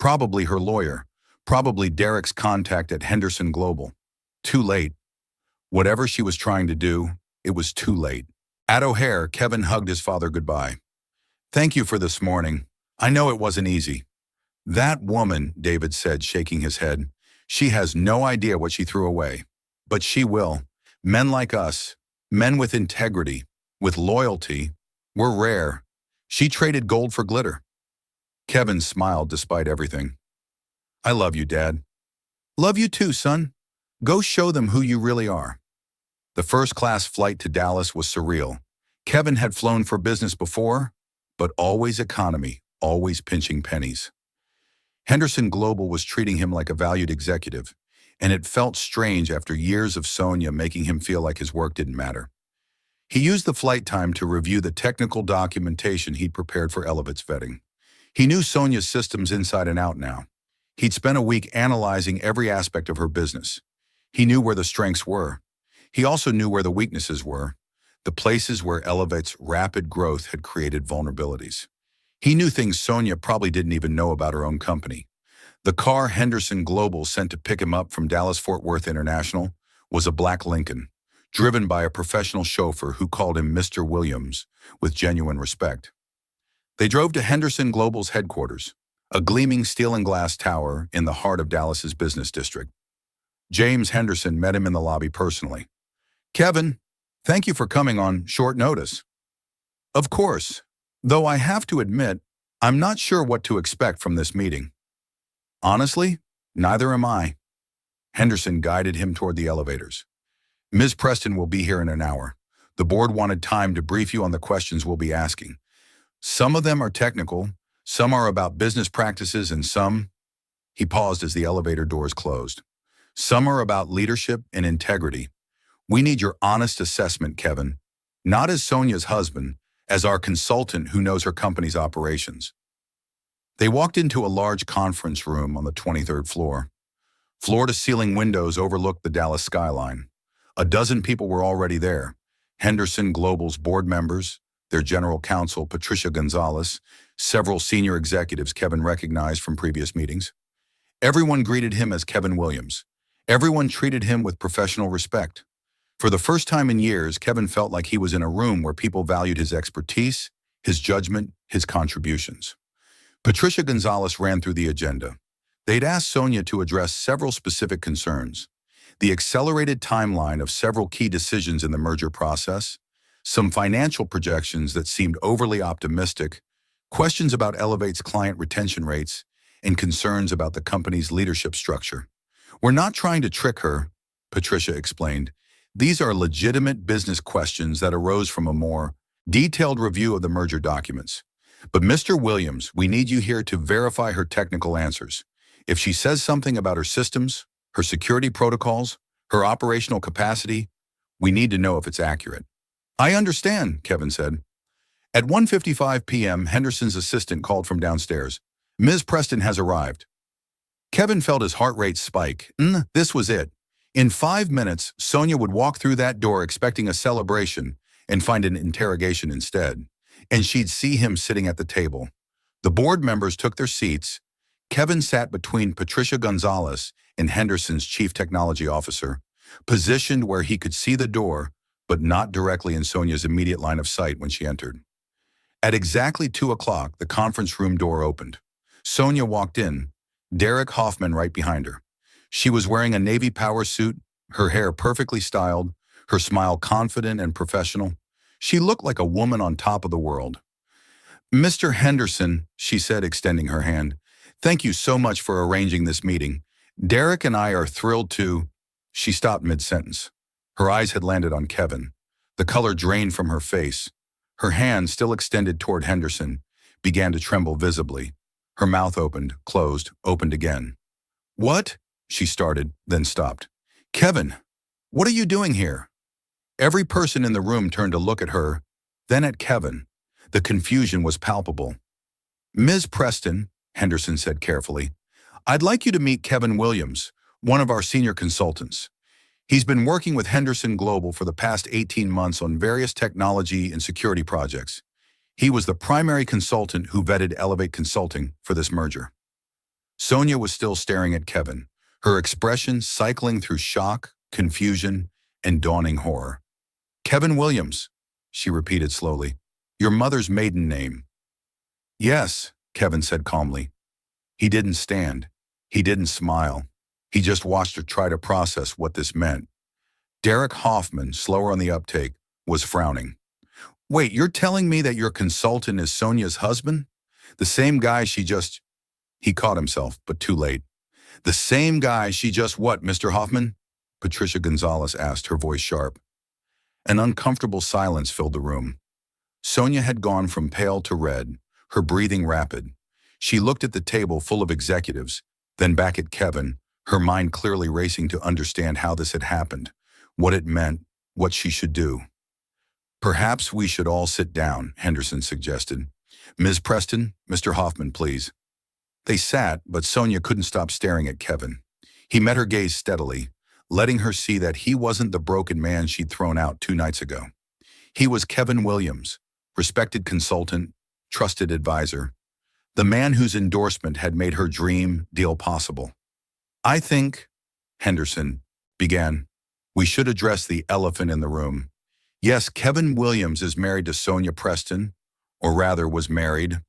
Probably her lawyer, probably Derek's contact at Henderson Global. Too late. Whatever she was trying to do, it was too late. At O'Hare, Kevin hugged his father goodbye. Thank you for this morning. I know it wasn't easy. That woman, David said, shaking his head, she has no idea what she threw away. But she will. Men like us, men with integrity, with loyalty, were rare. She traded gold for glitter. Kevin smiled despite everything. I love you, Dad. Love you too, son. Go show them who you really are. The first-class flight to Dallas was surreal. Kevin had flown for business before, but always economy, always pinching pennies. Henderson Global was treating him like a valued executive. and it felt strange after years of Sonia making him feel like his work didn't matter. He used the flight time to review the technical documentation he'd prepared for Elevate's vetting. He knew Sonia's systems inside and out now. He'd spent a week analyzing every aspect of her business. He knew where the strengths were. He also knew where the weaknesses were, the places where Elevate's rapid growth had created vulnerabilities. He knew things Sonia probably didn't even know about her own company. The car Henderson Global sent to pick him up from Dallas-Fort Worth International was a black Lincoln, driven by a professional chauffeur who called him Mr. Williams with genuine respect. They drove to Henderson Global's headquarters, a gleaming steel and glass tower in the heart of Dallas's business district. James Henderson met him in the lobby personally. "Kevin, thank you for coming on short notice." "Of course, though I have to admit, I'm not sure what to expect from this meeting." "Honestly, neither am I." Henderson guided him toward the elevators. "Ms. Preston will be here in an hour. The board wanted time to brief you on the questions we'll be asking. Some of them are technical, some are about business practices, and some—" He paused as the elevator doors closed. "Some are about leadership and integrity. We need your honest assessment, Kevin, not as Sonia's husband, as our consultant who knows her company's operations." They walked into a large conference room on the 23rd floor. Floor-to-ceiling windows overlooked the Dallas skyline. A dozen people were already there. Henderson Global's board members, their general counsel, Patricia Gonzalez, several senior executives Kevin recognized from previous meetings. Everyone greeted him as Kevin Williams. Everyone treated him with professional respect. For the first time in years, Kevin felt like he was in a room where people valued his expertise, his judgment, his contributions. Patricia Gonzalez ran through the agenda. They'd asked Sonia to address several specific concerns: the accelerated timeline of several key decisions in the merger process, some financial projections that seemed overly optimistic, questions about Elevate's client retention rates, and concerns about the company's leadership structure. "We're not trying to trick her," Patricia explained. "These are legitimate business questions that arose from a more detailed review of the merger documents. But Mr. Williams, we need you here to verify her technical answers. If she says something about her systems, her security protocols, her operational capacity, we need to know if it's accurate." "I understand," Kevin said. At 1:55 p.m., Henderson's assistant called from downstairs. "Ms. Preston has arrived." Kevin felt his heart rate spike. This was it. In 5 minutes, Sonia would walk through that door expecting a celebration and find an interrogation instead. And she'd see him sitting at the table. The board members took their seats. Kevin sat between Patricia Gonzalez and Henderson's chief technology officer, positioned where he could see the door, but not directly in Sonia's immediate line of sight when she entered. At exactly 2 o'clock, the conference room door opened. Sonia walked in, Derek Hoffman right behind her. She was wearing a navy power suit, her hair perfectly styled, her smile confident and professional. She looked like a woman on top of the world. "Mr. Henderson," she said, extending her hand, "thank you so much for arranging this meeting. Derek and I are thrilled to—" She stopped mid-sentence. Her eyes had landed on Kevin. The color drained from her face. Her hand, still extended toward Henderson, began to tremble visibly. Her mouth opened, closed, opened again. "What?" she started, then stopped. "Kevin, what are you doing here?" Every person in the room turned to look at her, then at Kevin. The confusion was palpable. "Ms. Preston," Henderson said carefully, "I'd like you to meet Kevin Williams, one of our senior consultants. He's been working with Henderson Global for the past 18 months on various technology and security projects. He was the primary consultant who vetted Elevate Consulting for this merger." Sonia was still staring at Kevin, her expression cycling through shock, confusion, and dawning horror. "Kevin Williams," she repeated slowly. "Your mother's maiden name." "Yes," Kevin said calmly. He didn't stand. He didn't smile. He just watched her try to process what this meant. Derek Hoffman, slower on the uptake, was frowning. "Wait, you're telling me that your consultant is Sonia's husband? The same guy she just—" He caught himself, but too late. "The same guy she just what, Mr. Hoffman?" Patricia Gonzalez asked, her voice sharp. An uncomfortable silence filled the room. Sonia had gone from pale to red, her breathing rapid. She looked at the table full of executives, then back at Kevin, her mind clearly racing to understand how this had happened, what it meant, what she should do. "Perhaps we should all sit down," Henderson suggested. "Ms. Preston, Mr. Hoffman, please." They sat, but Sonia couldn't stop staring at Kevin. He met her gaze steadily, letting her see that he wasn't the broken man she'd thrown out 2 nights ago. He was Kevin Williams, respected consultant, trusted advisor, the man whose endorsement had made her dream deal possible. "I think," Henderson began, "we should address the elephant in the room. Yes, Kevin Williams is married to Sonia Preston, or rather was married.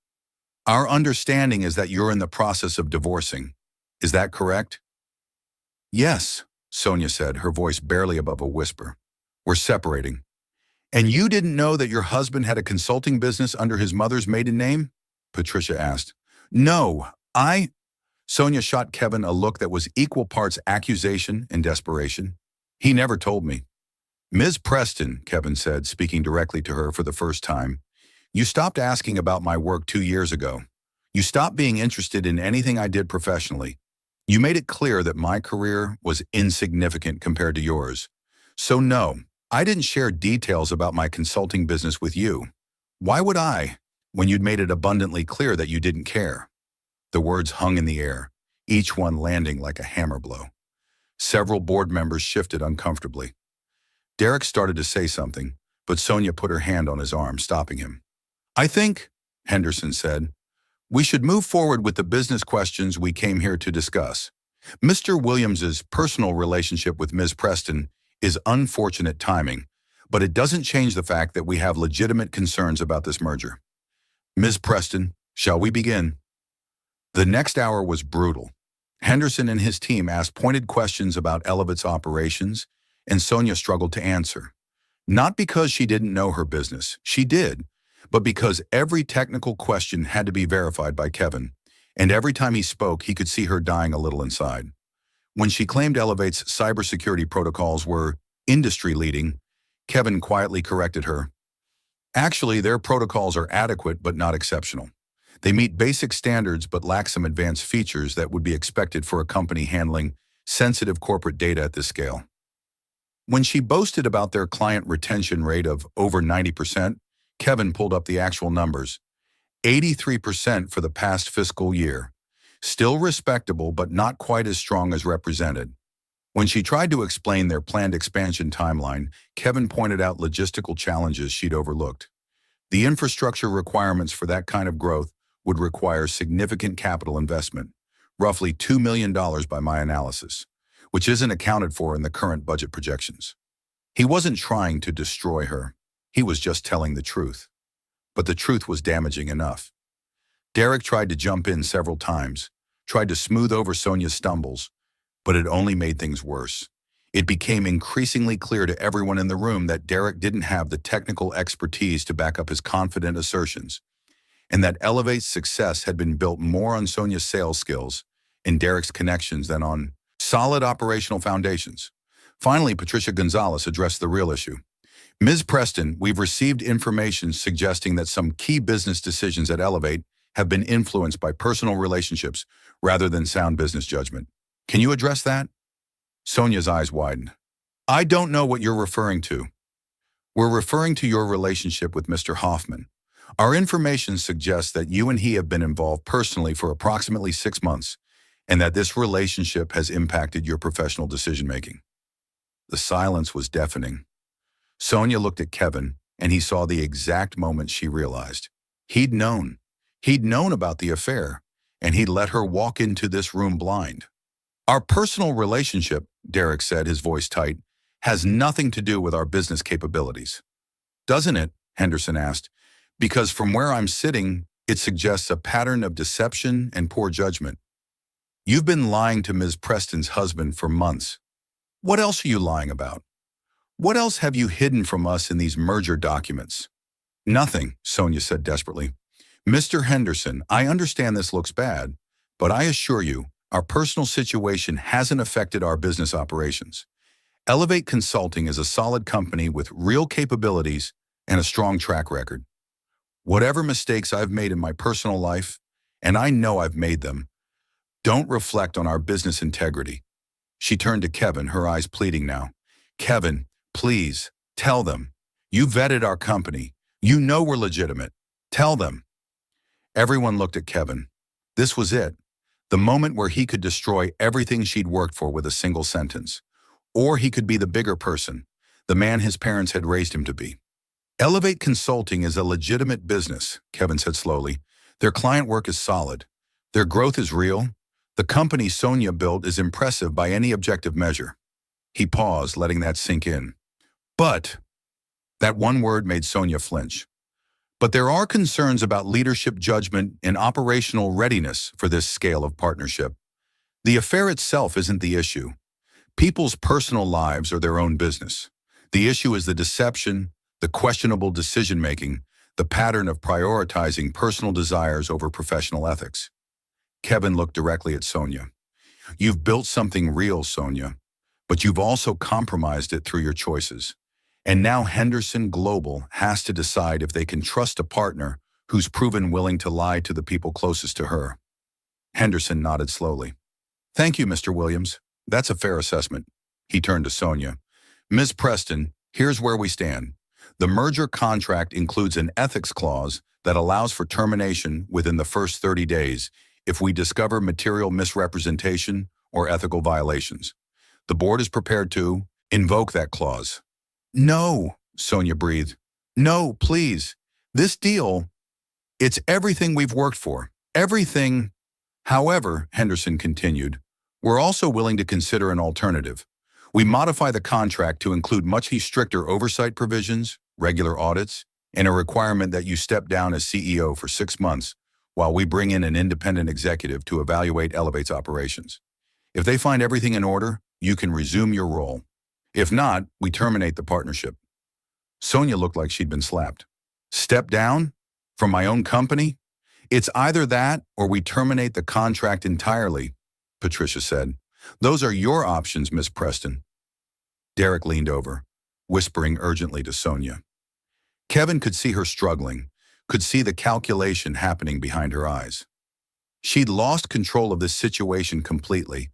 Our understanding is that you're in the process of divorcing. Is that correct?" "Yes," Sonia said, her voice barely above a whisper. "We're separating." "And you didn't know that your husband had a consulting business under his mother's maiden name?" Patricia asked. "No, Sonia shot Kevin a look that was equal parts accusation and desperation. "He never told me." "Ms. Preston," Kevin said, speaking directly to her for the first time, "you stopped asking about my work 2 years ago. You stopped being interested in anything I did professionally. You made it clear that my career was insignificant compared to yours. So no, I didn't share details about my consulting business with you. Why would I, when you'd made it abundantly clear that you didn't care?" The words hung in the air, each one landing like a hammer blow. Several board members shifted uncomfortably. Derek started to say something, but Sonia put her hand on his arm, stopping him. "I think," Henderson said, "we should move forward with the business questions we came here to discuss. Mr. Williams's personal relationship with Ms. Preston is unfortunate timing, but it doesn't change the fact that we have legitimate concerns about this merger. Ms. Preston, shall we begin?" The next hour was brutal. Henderson and his team asked pointed questions about Elevate's operations, and Sonia struggled to answer. Not because she didn't know her business, she did, but because every technical question had to be verified by Kevin, and every time he spoke, he could see her dying a little inside. When she claimed Elevate's cybersecurity protocols were industry-leading, Kevin quietly corrected her. "Actually, their protocols are adequate but not exceptional. They meet basic standards but lack some advanced features that would be expected for a company handling sensitive corporate data at this scale." When she boasted about their client retention rate of over 90%, Kevin pulled up the actual numbers. 83% for the past fiscal year. Still respectable, but not quite as strong as represented. When she tried to explain their planned expansion timeline, Kevin pointed out logistical challenges she'd overlooked. The infrastructure requirements for that kind of growth would require significant capital investment, roughly $2 million by my analysis, which isn't accounted for in the current budget projections. He wasn't trying to destroy her. He was just telling the truth. But the truth was damaging enough. Derek tried to jump in several times, tried to smooth over Sonia's stumbles, but it only made things worse. It became increasingly clear to everyone in the room that Derek didn't have the technical expertise to back up his confident assertions, and that Elevate's success had been built more on Sonia's sales skills and Derek's connections than on solid operational foundations. Finally, Patricia Gonzalez addressed the real issue. "Ms. Preston, we've received information suggesting that some key business decisions at Elevate have been influenced by personal relationships rather than sound business judgment. Can you address that?" Sonia's eyes widened. "I don't know what you're referring to." "We're referring to your relationship with Mr. Hoffman. Our information suggests that you and he have been involved personally for approximately 6 months, and that this relationship has impacted your professional decision-making." The silence was deafening. Sonia looked at Kevin, and he saw the exact moment she realized. He'd known. He'd known about the affair, and he'd let her walk into this room blind. "Our personal relationship," Derek said, his voice tight, "has nothing to do with our business capabilities." "Doesn't it?" Henderson asked. "Because from where I'm sitting, it suggests a pattern of deception and poor judgment. You've been lying to Ms. Preston's husband for months. What else are you lying about? What else have you hidden from us in these merger documents?" "Nothing," Sonia said desperately. "Mr. Henderson, I understand this looks bad, but I assure you, our personal situation hasn't affected our business operations. Elevate Consulting is a solid company with real capabilities and a strong track record. Whatever mistakes I've made in my personal life, and I know I've made them, don't reflect on our business integrity. She turned to Kevin, her eyes pleading now. Kevin, please, tell them. You vetted our company. You know we're legitimate. Tell them. Everyone looked at Kevin. This was it. The moment where he could destroy everything she'd worked for with a single sentence. Or he could be the bigger person, the man his parents had raised him to be. Elevate Consulting is a legitimate business, Kevin said slowly. Their client work is solid. Their growth is real. The company Sonia built is impressive by any objective measure. He paused, letting that sink in. But, that one word made Sonia flinch. But there are concerns about leadership judgment and operational readiness for this scale of partnership. The affair itself isn't the issue. People's personal lives are their own business. The issue is the deception, the questionable decision-making, the pattern of prioritizing personal desires over professional ethics. Kevin looked directly at Sonia. You've built something real, Sonia, but you've also compromised it through your choices. And now Henderson Global has to decide if they can trust a partner who's proven willing to lie to the people closest to her. Henderson nodded slowly. Thank you, Mr. Williams. That's a fair assessment. He turned to Sonia. Ms. Preston, here's where we stand. The merger contract includes an ethics clause that allows for termination within the first 30 days if we discover material misrepresentation or ethical violations. The board is prepared to invoke that clause. No, Sonia breathed. No, please. This deal, it's everything we've worked for. Everything. However, Henderson continued, we're also willing to consider an alternative. We modify the contract to include much stricter oversight provisions, regular audits, and a requirement that you step down as CEO for 6 months while we bring in an independent executive to evaluate Elevate's operations. If they find everything in order, you can resume your role. If not, we terminate the partnership. Sonia looked like she'd been slapped. Step down? From my own company? It's either that or we terminate the contract entirely, Patricia said. Those are your options, Miss Preston. Derek leaned over, whispering urgently to Sonia. Kevin could see her struggling, could see the calculation happening behind her eyes. She'd lost control of this situation completely,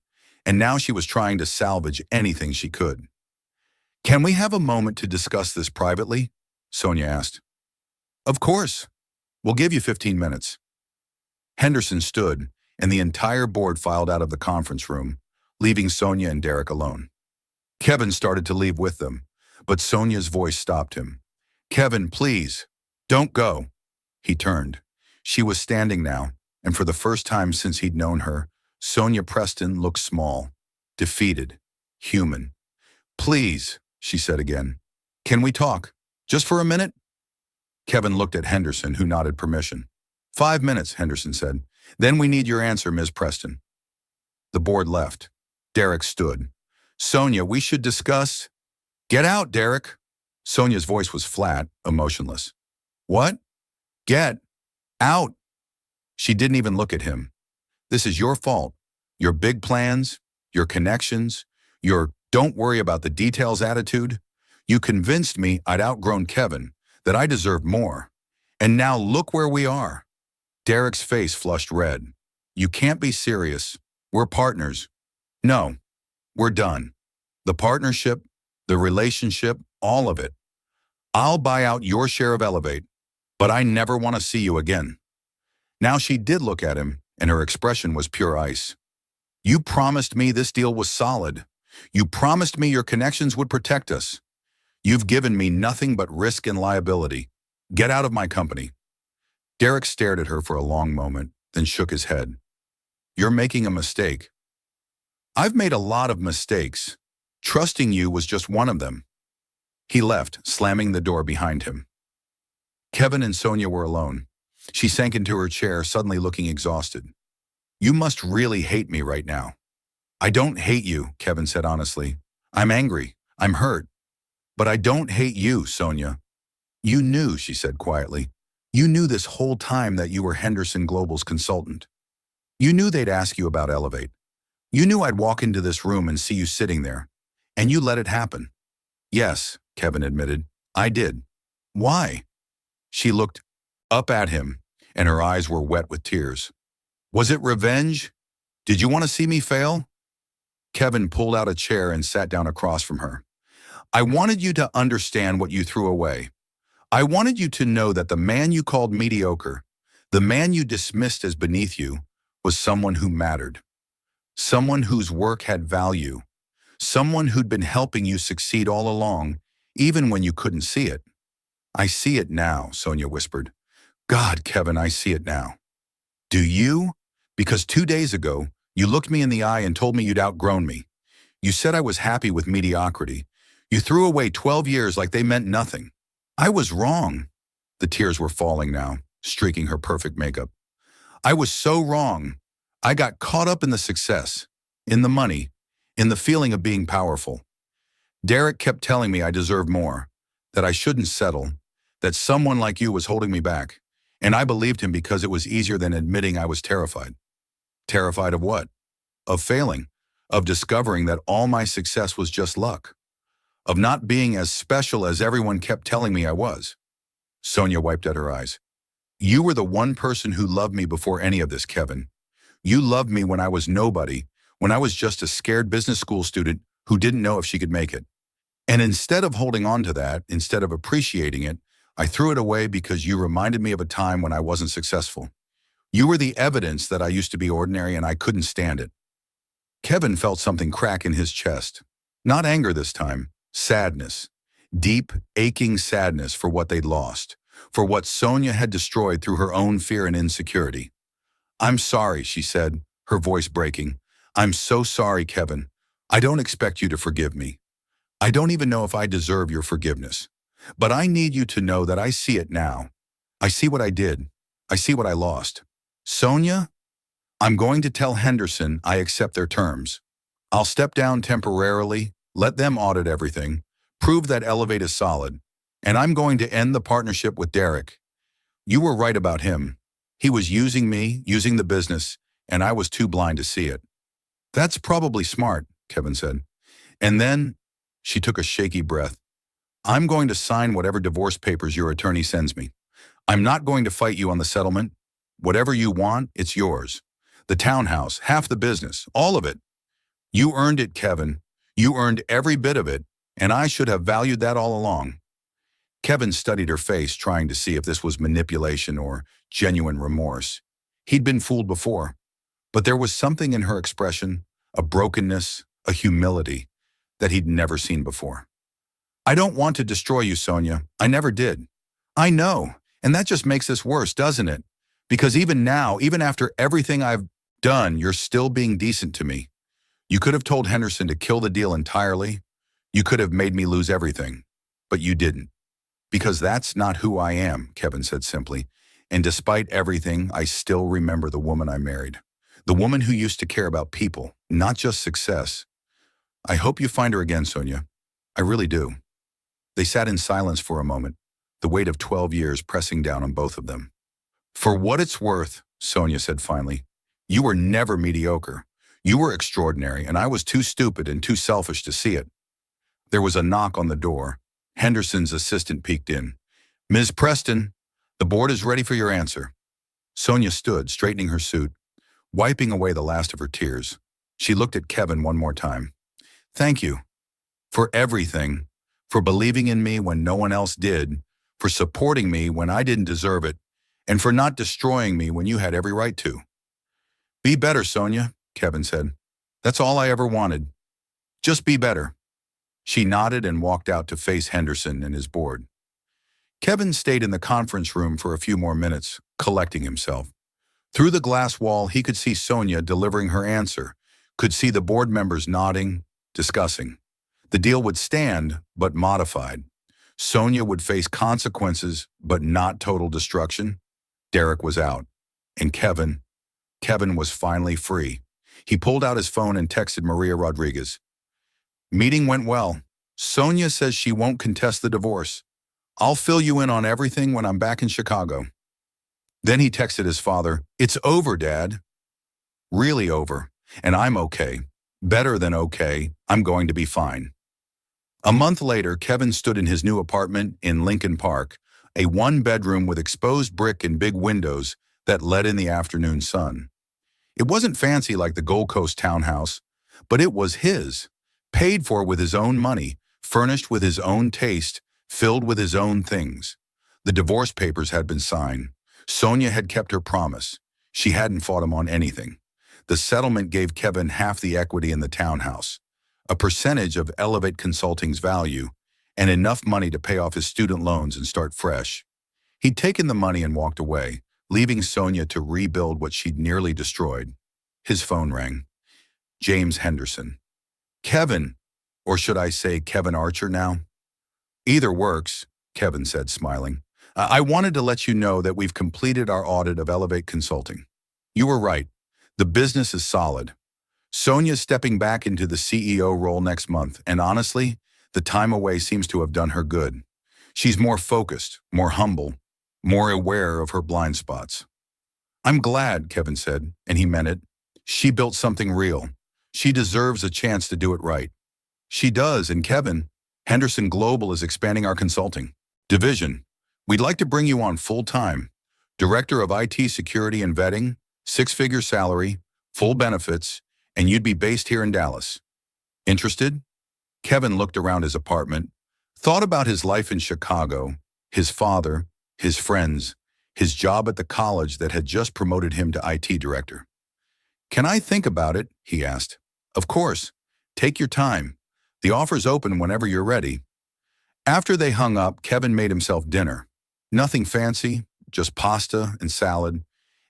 and now she was trying to salvage anything she could. Can we have a moment to discuss this privately? Sonia asked. Of course. We'll give you 15 minutes. Henderson stood, and the entire board filed out of the conference room, leaving Sonia and Derek alone. Kevin started to leave with them, but Sonia's voice stopped him. Kevin, please, don't go. He turned. She was standing now, and for the first time since he'd known her, Sonia Preston looked small, defeated, human. Please, she said again. Can we talk? Just for a minute? Kevin looked at Henderson, who nodded permission. 5 minutes, Henderson said. Then we need your answer, Ms. Preston. The board left. Derek stood. Sonia, we should discuss. Get out, Derek. Sonia's voice was flat, emotionless. What? Get out. She didn't even look at him. This is your fault. Your big plans, your connections, your don't worry about the details attitude. You convinced me I'd outgrown Kevin, that I deserved more. And now look where we are. Derek's face flushed red. You can't be serious. We're partners. No, we're done. The partnership, the relationship, all of it. I'll buy out your share of Elevate, but I never want to see you again. Now she did look at him, and her expression was pure ice. You promised me this deal was solid. You promised me your connections would protect us. You've given me nothing but risk and liability. Get out of my company. Derek stared at her for a long moment, then shook his head. You're making a mistake. I've made a lot of mistakes. Trusting you was just one of them. He left, slamming the door behind him. Kevin and Sonia were alone. She sank into her chair, suddenly looking exhausted. You must really hate me right now. I don't hate you, Kevin said honestly. I'm angry. I'm hurt. But I don't hate you, Sonia. You knew, she said quietly. You knew this whole time that you were Henderson Global's consultant. You knew they'd ask you about Elevate. You knew I'd walk into this room and see you sitting there. And you let it happen. Yes, Kevin admitted. I did. Why? She looked up at him, and her eyes were wet with tears. Was it revenge? Did you want to see me fail? Kevin pulled out a chair and sat down across from her. I wanted you to understand what you threw away. I wanted you to know that the man you called mediocre, the man you dismissed as beneath you, was someone who mattered. Someone whose work had value. Someone who'd been helping you succeed all along, even when you couldn't see it. I see it now, Sonia whispered. God, Kevin, I see it now. Do you? Because 2 days ago, you looked me in the eye and told me you'd outgrown me. You said I was happy with mediocrity. You threw away 12 years like they meant nothing. I was wrong. The tears were falling now, streaking her perfect makeup. I was so wrong. I got caught up in the success, in the money, in the feeling of being powerful. Derek kept telling me I deserved more, that I shouldn't settle, that someone like you was holding me back. And I believed him because it was easier than admitting I was terrified. Terrified of what? Of failing, of discovering that all my success was just luck, of not being as special as everyone kept telling me I was. Sonia wiped at her eyes. You were the one person who loved me before any of this, Kevin. You loved me when I was nobody, when I was just a scared business school student who didn't know if she could make it. And instead of holding on to that, instead of appreciating it, I threw it away because you reminded me of a time when I wasn't successful. You were the evidence that I used to be ordinary and I couldn't stand it. Kevin felt something crack in his chest. Not anger this time, sadness. Deep, aching sadness for what they'd lost, for what Sonia had destroyed through her own fear and insecurity. I'm sorry, she said, her voice breaking. I'm so sorry, Kevin. I don't expect you to forgive me. I don't even know if I deserve your forgiveness. But I need you to know that I see it now. I see what I did. I see what I lost. Sonia, I'm going to tell Henderson I accept their terms. I'll step down temporarily, let them audit everything, prove that Elevate is solid, and I'm going to end the partnership with Derek. You were right about him. He was using me, using the business, and I was too blind to see it. That's probably smart, Kevin said. And then, she took a shaky breath. I'm going to sign whatever divorce papers your attorney sends me. I'm not going to fight you on the settlement. Whatever you want, it's yours. The townhouse, half the business, all of it. You earned it, Kevin. You earned every bit of it, and I should have valued that all along. Kevin studied her face, trying to see if this was manipulation or genuine remorse. He'd been fooled before, but there was something in her expression, a brokenness, a humility, that he'd never seen before. I don't want to destroy you, Sonia. I never did. I know, and that just makes this worse, doesn't it? Because even now, even after everything I've done, you're still being decent to me. You could have told Henderson to kill the deal entirely. You could have made me lose everything, but you didn't. Because that's not who I am, Kevin said simply. And despite everything, I still remember the woman I married. The woman who used to care about people, not just success. I hope you find her again, Sonia. I really do. They sat in silence for a moment, the weight of 12 years pressing down on both of them. For what it's worth, Sonia said finally, you were never mediocre. You were extraordinary, and I was too stupid and too selfish to see it. There was a knock on the door. Henderson's assistant peeked in. Ms. Preston, the board is ready for your answer. Sonia stood, straightening her suit, wiping away the last of her tears. She looked at Kevin one more time. Thank you. For everything. For believing in me when no one else did. For supporting me when I didn't deserve it. And for not destroying me when you had every right to. Be better, Sonia, Kevin said. That's all I ever wanted. Just be better. She nodded and walked out to face Henderson and his board. Kevin stayed in the conference room for a few more minutes, collecting himself. Through the glass wall, he could see Sonia delivering her answer, could see the board members nodding, discussing. The deal would stand, but modified. Sonia would face consequences, but not total destruction. Derek was out. And Kevin was finally free. He pulled out his phone and texted Maria Rodriguez. Meeting went well. Sonia says she won't contest the divorce. I'll fill you in on everything when I'm back in Chicago. Then he texted his father, It's over, Dad. Really over. And I'm okay. Better than okay. I'm going to be fine. A month later, Kevin stood in his new apartment in Lincoln Park, a one-bedroom with exposed brick and big windows that let in the afternoon sun. It wasn't fancy like the Gold Coast townhouse, But it was his, paid for with his own money, furnished with his own taste, filled with his own things. The divorce papers had been signed. Sonia had kept her promise. She hadn't fought him on anything. The settlement gave Kevin half the equity in the townhouse, a percentage of Elevate Consulting's value, and enough money to pay off his student loans and start fresh. He'd taken the money and walked away, leaving Sonia to rebuild what she'd nearly destroyed. His phone rang. James Henderson. Kevin, or should I say Kevin Archer now? Either works, Kevin said, smiling. I wanted to let you know that we've completed our audit of Elevate Consulting. You were right. The business is solid. Sonia's stepping back into the CEO role next month, and honestly, the time away seems to have done her good. She's more focused, more humble, more aware of her blind spots. I'm glad, Kevin said, and he meant it. She built something real. She deserves a chance to do it right. She does, and Kevin, Henderson Global is expanding our consulting division. We'd like to bring you on full-time. Director of IT Security and Vetting, 6-figure salary, full benefits, and you'd be based here in Dallas. Interested? Kevin looked around his apartment, thought about his life in Chicago, his father, his friends, his job at the college that had just promoted him to IT director. Can I think about it? He asked. Of course. Take your time. The offer's open whenever you're ready. After they hung up, Kevin made himself dinner. Nothing fancy, just pasta and salad,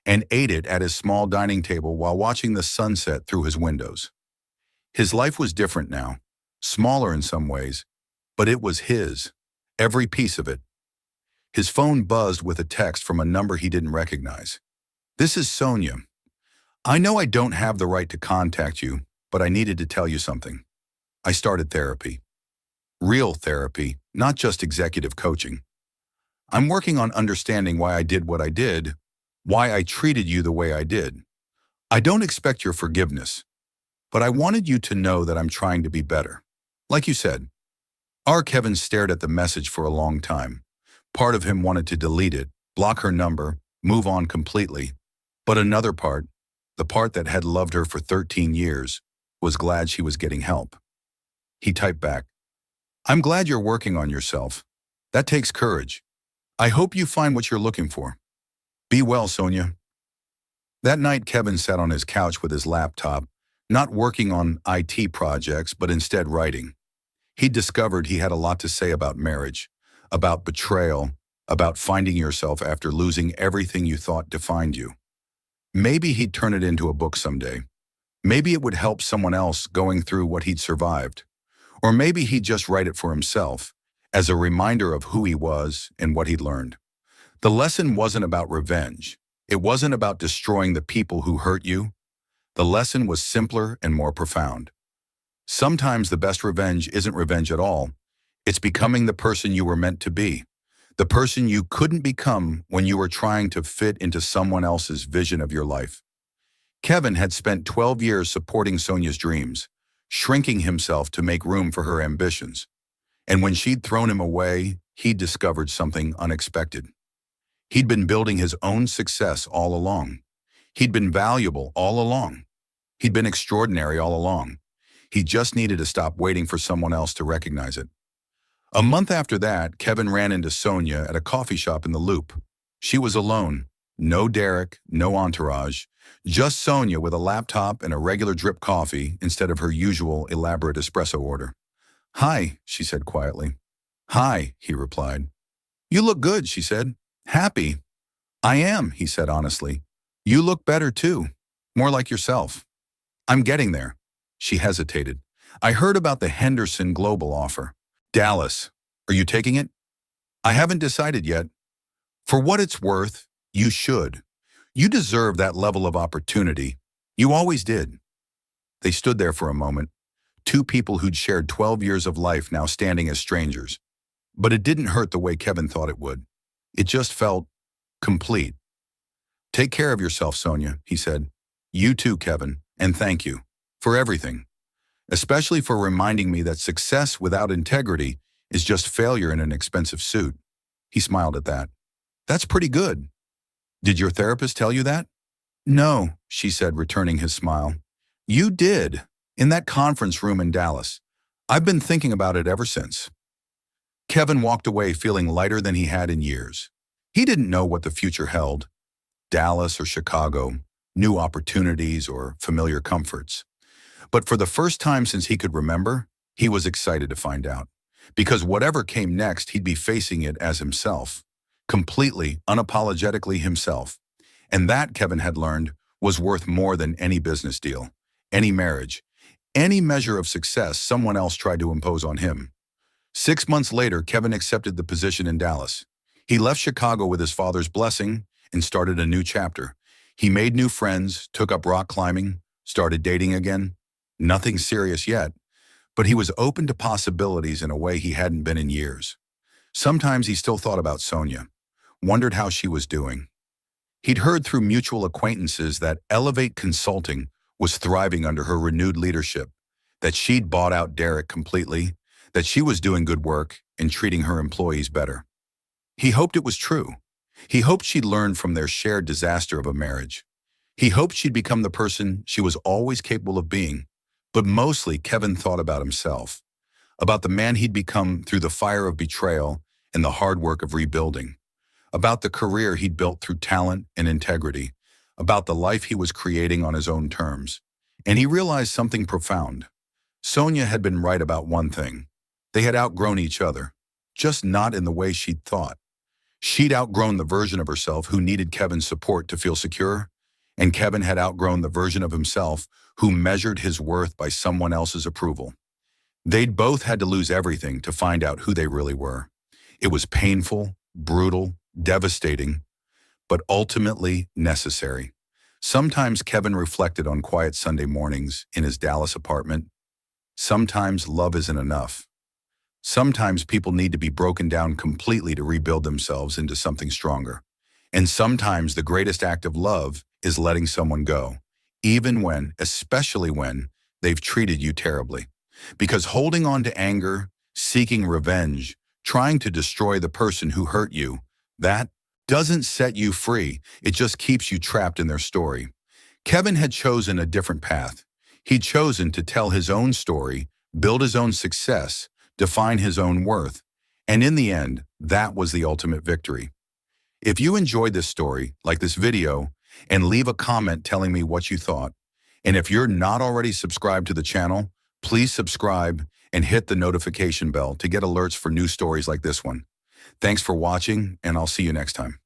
and ate it at his small dining table while watching the sunset through his windows. His life was different now, smaller in some ways, but it was his, every piece of it. His phone buzzed with a text from a number he didn't recognize. This is Sonia. I know I don't have the right to contact you, but I needed to tell you something. I started therapy. Real therapy, not just executive coaching. I'm working on understanding why I did what I did, why I treated you the way I did. I don't expect your forgiveness, but I wanted you to know that I'm trying to be better. Like you said. Kevin stared at the message for a long time. Part of him wanted to delete it, block her number, move on completely. But another part, the part that had loved her for 13 years, was glad she was getting help. He typed back, I'm glad you're working on yourself. That takes courage. I hope you find what you're looking for. Be well, Sonia. That night, Kevin sat on his couch with his laptop, not working on IT projects, but instead writing. He discovered he had a lot to say about marriage, about betrayal, about finding yourself after losing everything you thought defined you. Maybe he'd turn it into a book someday. Maybe it would help someone else going through what he'd survived. Or maybe he'd just write it for himself, as a reminder of who he was and what he'd learned. The lesson wasn't about revenge. It wasn't about destroying the people who hurt you. The lesson was simpler and more profound. Sometimes the best revenge isn't revenge at all. It's becoming the person you were meant to be, the person you couldn't become when you were trying to fit into someone else's vision of your life. Kevin had spent 12 years supporting Sonia's dreams, shrinking himself to make room for her ambitions. And when she'd thrown him away, he'd discovered something unexpected. He'd been building his own success all along. He'd been valuable all along. He'd been extraordinary all along. He just needed to stop waiting for someone else to recognize it. A month after that, Kevin ran into Sonia at a coffee shop in the Loop. She was alone. No Derek, no entourage. Just Sonia with a laptop and a regular drip coffee instead of her usual elaborate espresso order. Hi, she said quietly. Hi, he replied. You look good, she said. Happy. I am, he said honestly. You look better too. More like yourself. I'm getting there. She hesitated. I heard about the Henderson Global offer. Dallas. Are you taking it? I haven't decided yet. For what it's worth, you should. You deserve that level of opportunity. You always did. They stood there for a moment. Two people who'd shared 12 years of life now standing as strangers. But it didn't hurt the way Kevin thought it would. It just felt complete. Take care of yourself, Sonia, he said. You too, Kevin, and thank you for everything, especially for reminding me that success without integrity is just failure in an expensive suit. He smiled at that. That's pretty good. Did your therapist tell you that? No, she said, returning his smile. You did. In that conference room in Dallas, I've been thinking about it ever since. Kevin walked away feeling lighter than he had in years. He didn't know what the future held, Dallas or Chicago, new opportunities or familiar comforts. But for the first time since he could remember, he was excited to find out. Because whatever came next, he'd be facing it as himself. Completely, unapologetically himself. And that, Kevin had learned, was worth more than any business deal, any marriage, any measure of success someone else tried to impose on him. 6 months later, Kevin accepted the position in Dallas. He left Chicago with his father's blessing and started a new chapter. He made new friends, took up rock climbing, started dating again. Nothing serious yet, but he was open to possibilities in a way he hadn't been in years. Sometimes he still thought about Sonia, wondered how she was doing. He'd heard through mutual acquaintances that Elevate Consulting was thriving under her renewed leadership, that she'd bought out Derek completely, that she was doing good work and treating her employees better. He hoped it was true. He hoped she'd learned from their shared disaster of a marriage. He hoped she'd become the person she was always capable of being. But mostly, Kevin thought about himself, about the man he'd become through the fire of betrayal and the hard work of rebuilding, about the career he'd built through talent and integrity, about the life he was creating on his own terms. And he realized something profound. Sonia had been right about one thing. They had outgrown each other, just not in the way she'd thought. She'd outgrown the version of herself who needed Kevin's support to feel secure, and Kevin had outgrown the version of himself who measured his worth by someone else's approval. They'd both had to lose everything to find out who they really were. It was painful, brutal, devastating, but ultimately necessary. Sometimes Kevin reflected on quiet Sunday mornings in his Dallas apartment. Sometimes love isn't enough. Sometimes people need to be broken down completely to rebuild themselves into something stronger. And sometimes the greatest act of love is letting someone go, even when, especially when, they've treated you terribly. Because holding on to anger, seeking revenge, trying to destroy the person who hurt you, that doesn't set you free. It just keeps you trapped in their story. Kevin had chosen a different path. He'd chosen to tell his own story, build his own success, define his own worth. And in the end, that was the ultimate victory. If you enjoyed this story, like this video, and leave a comment telling me what you thought. And if you're not already subscribed to the channel, please subscribe and hit the notification bell to get alerts for new stories like this one. Thanks for watching, and I'll see you next time.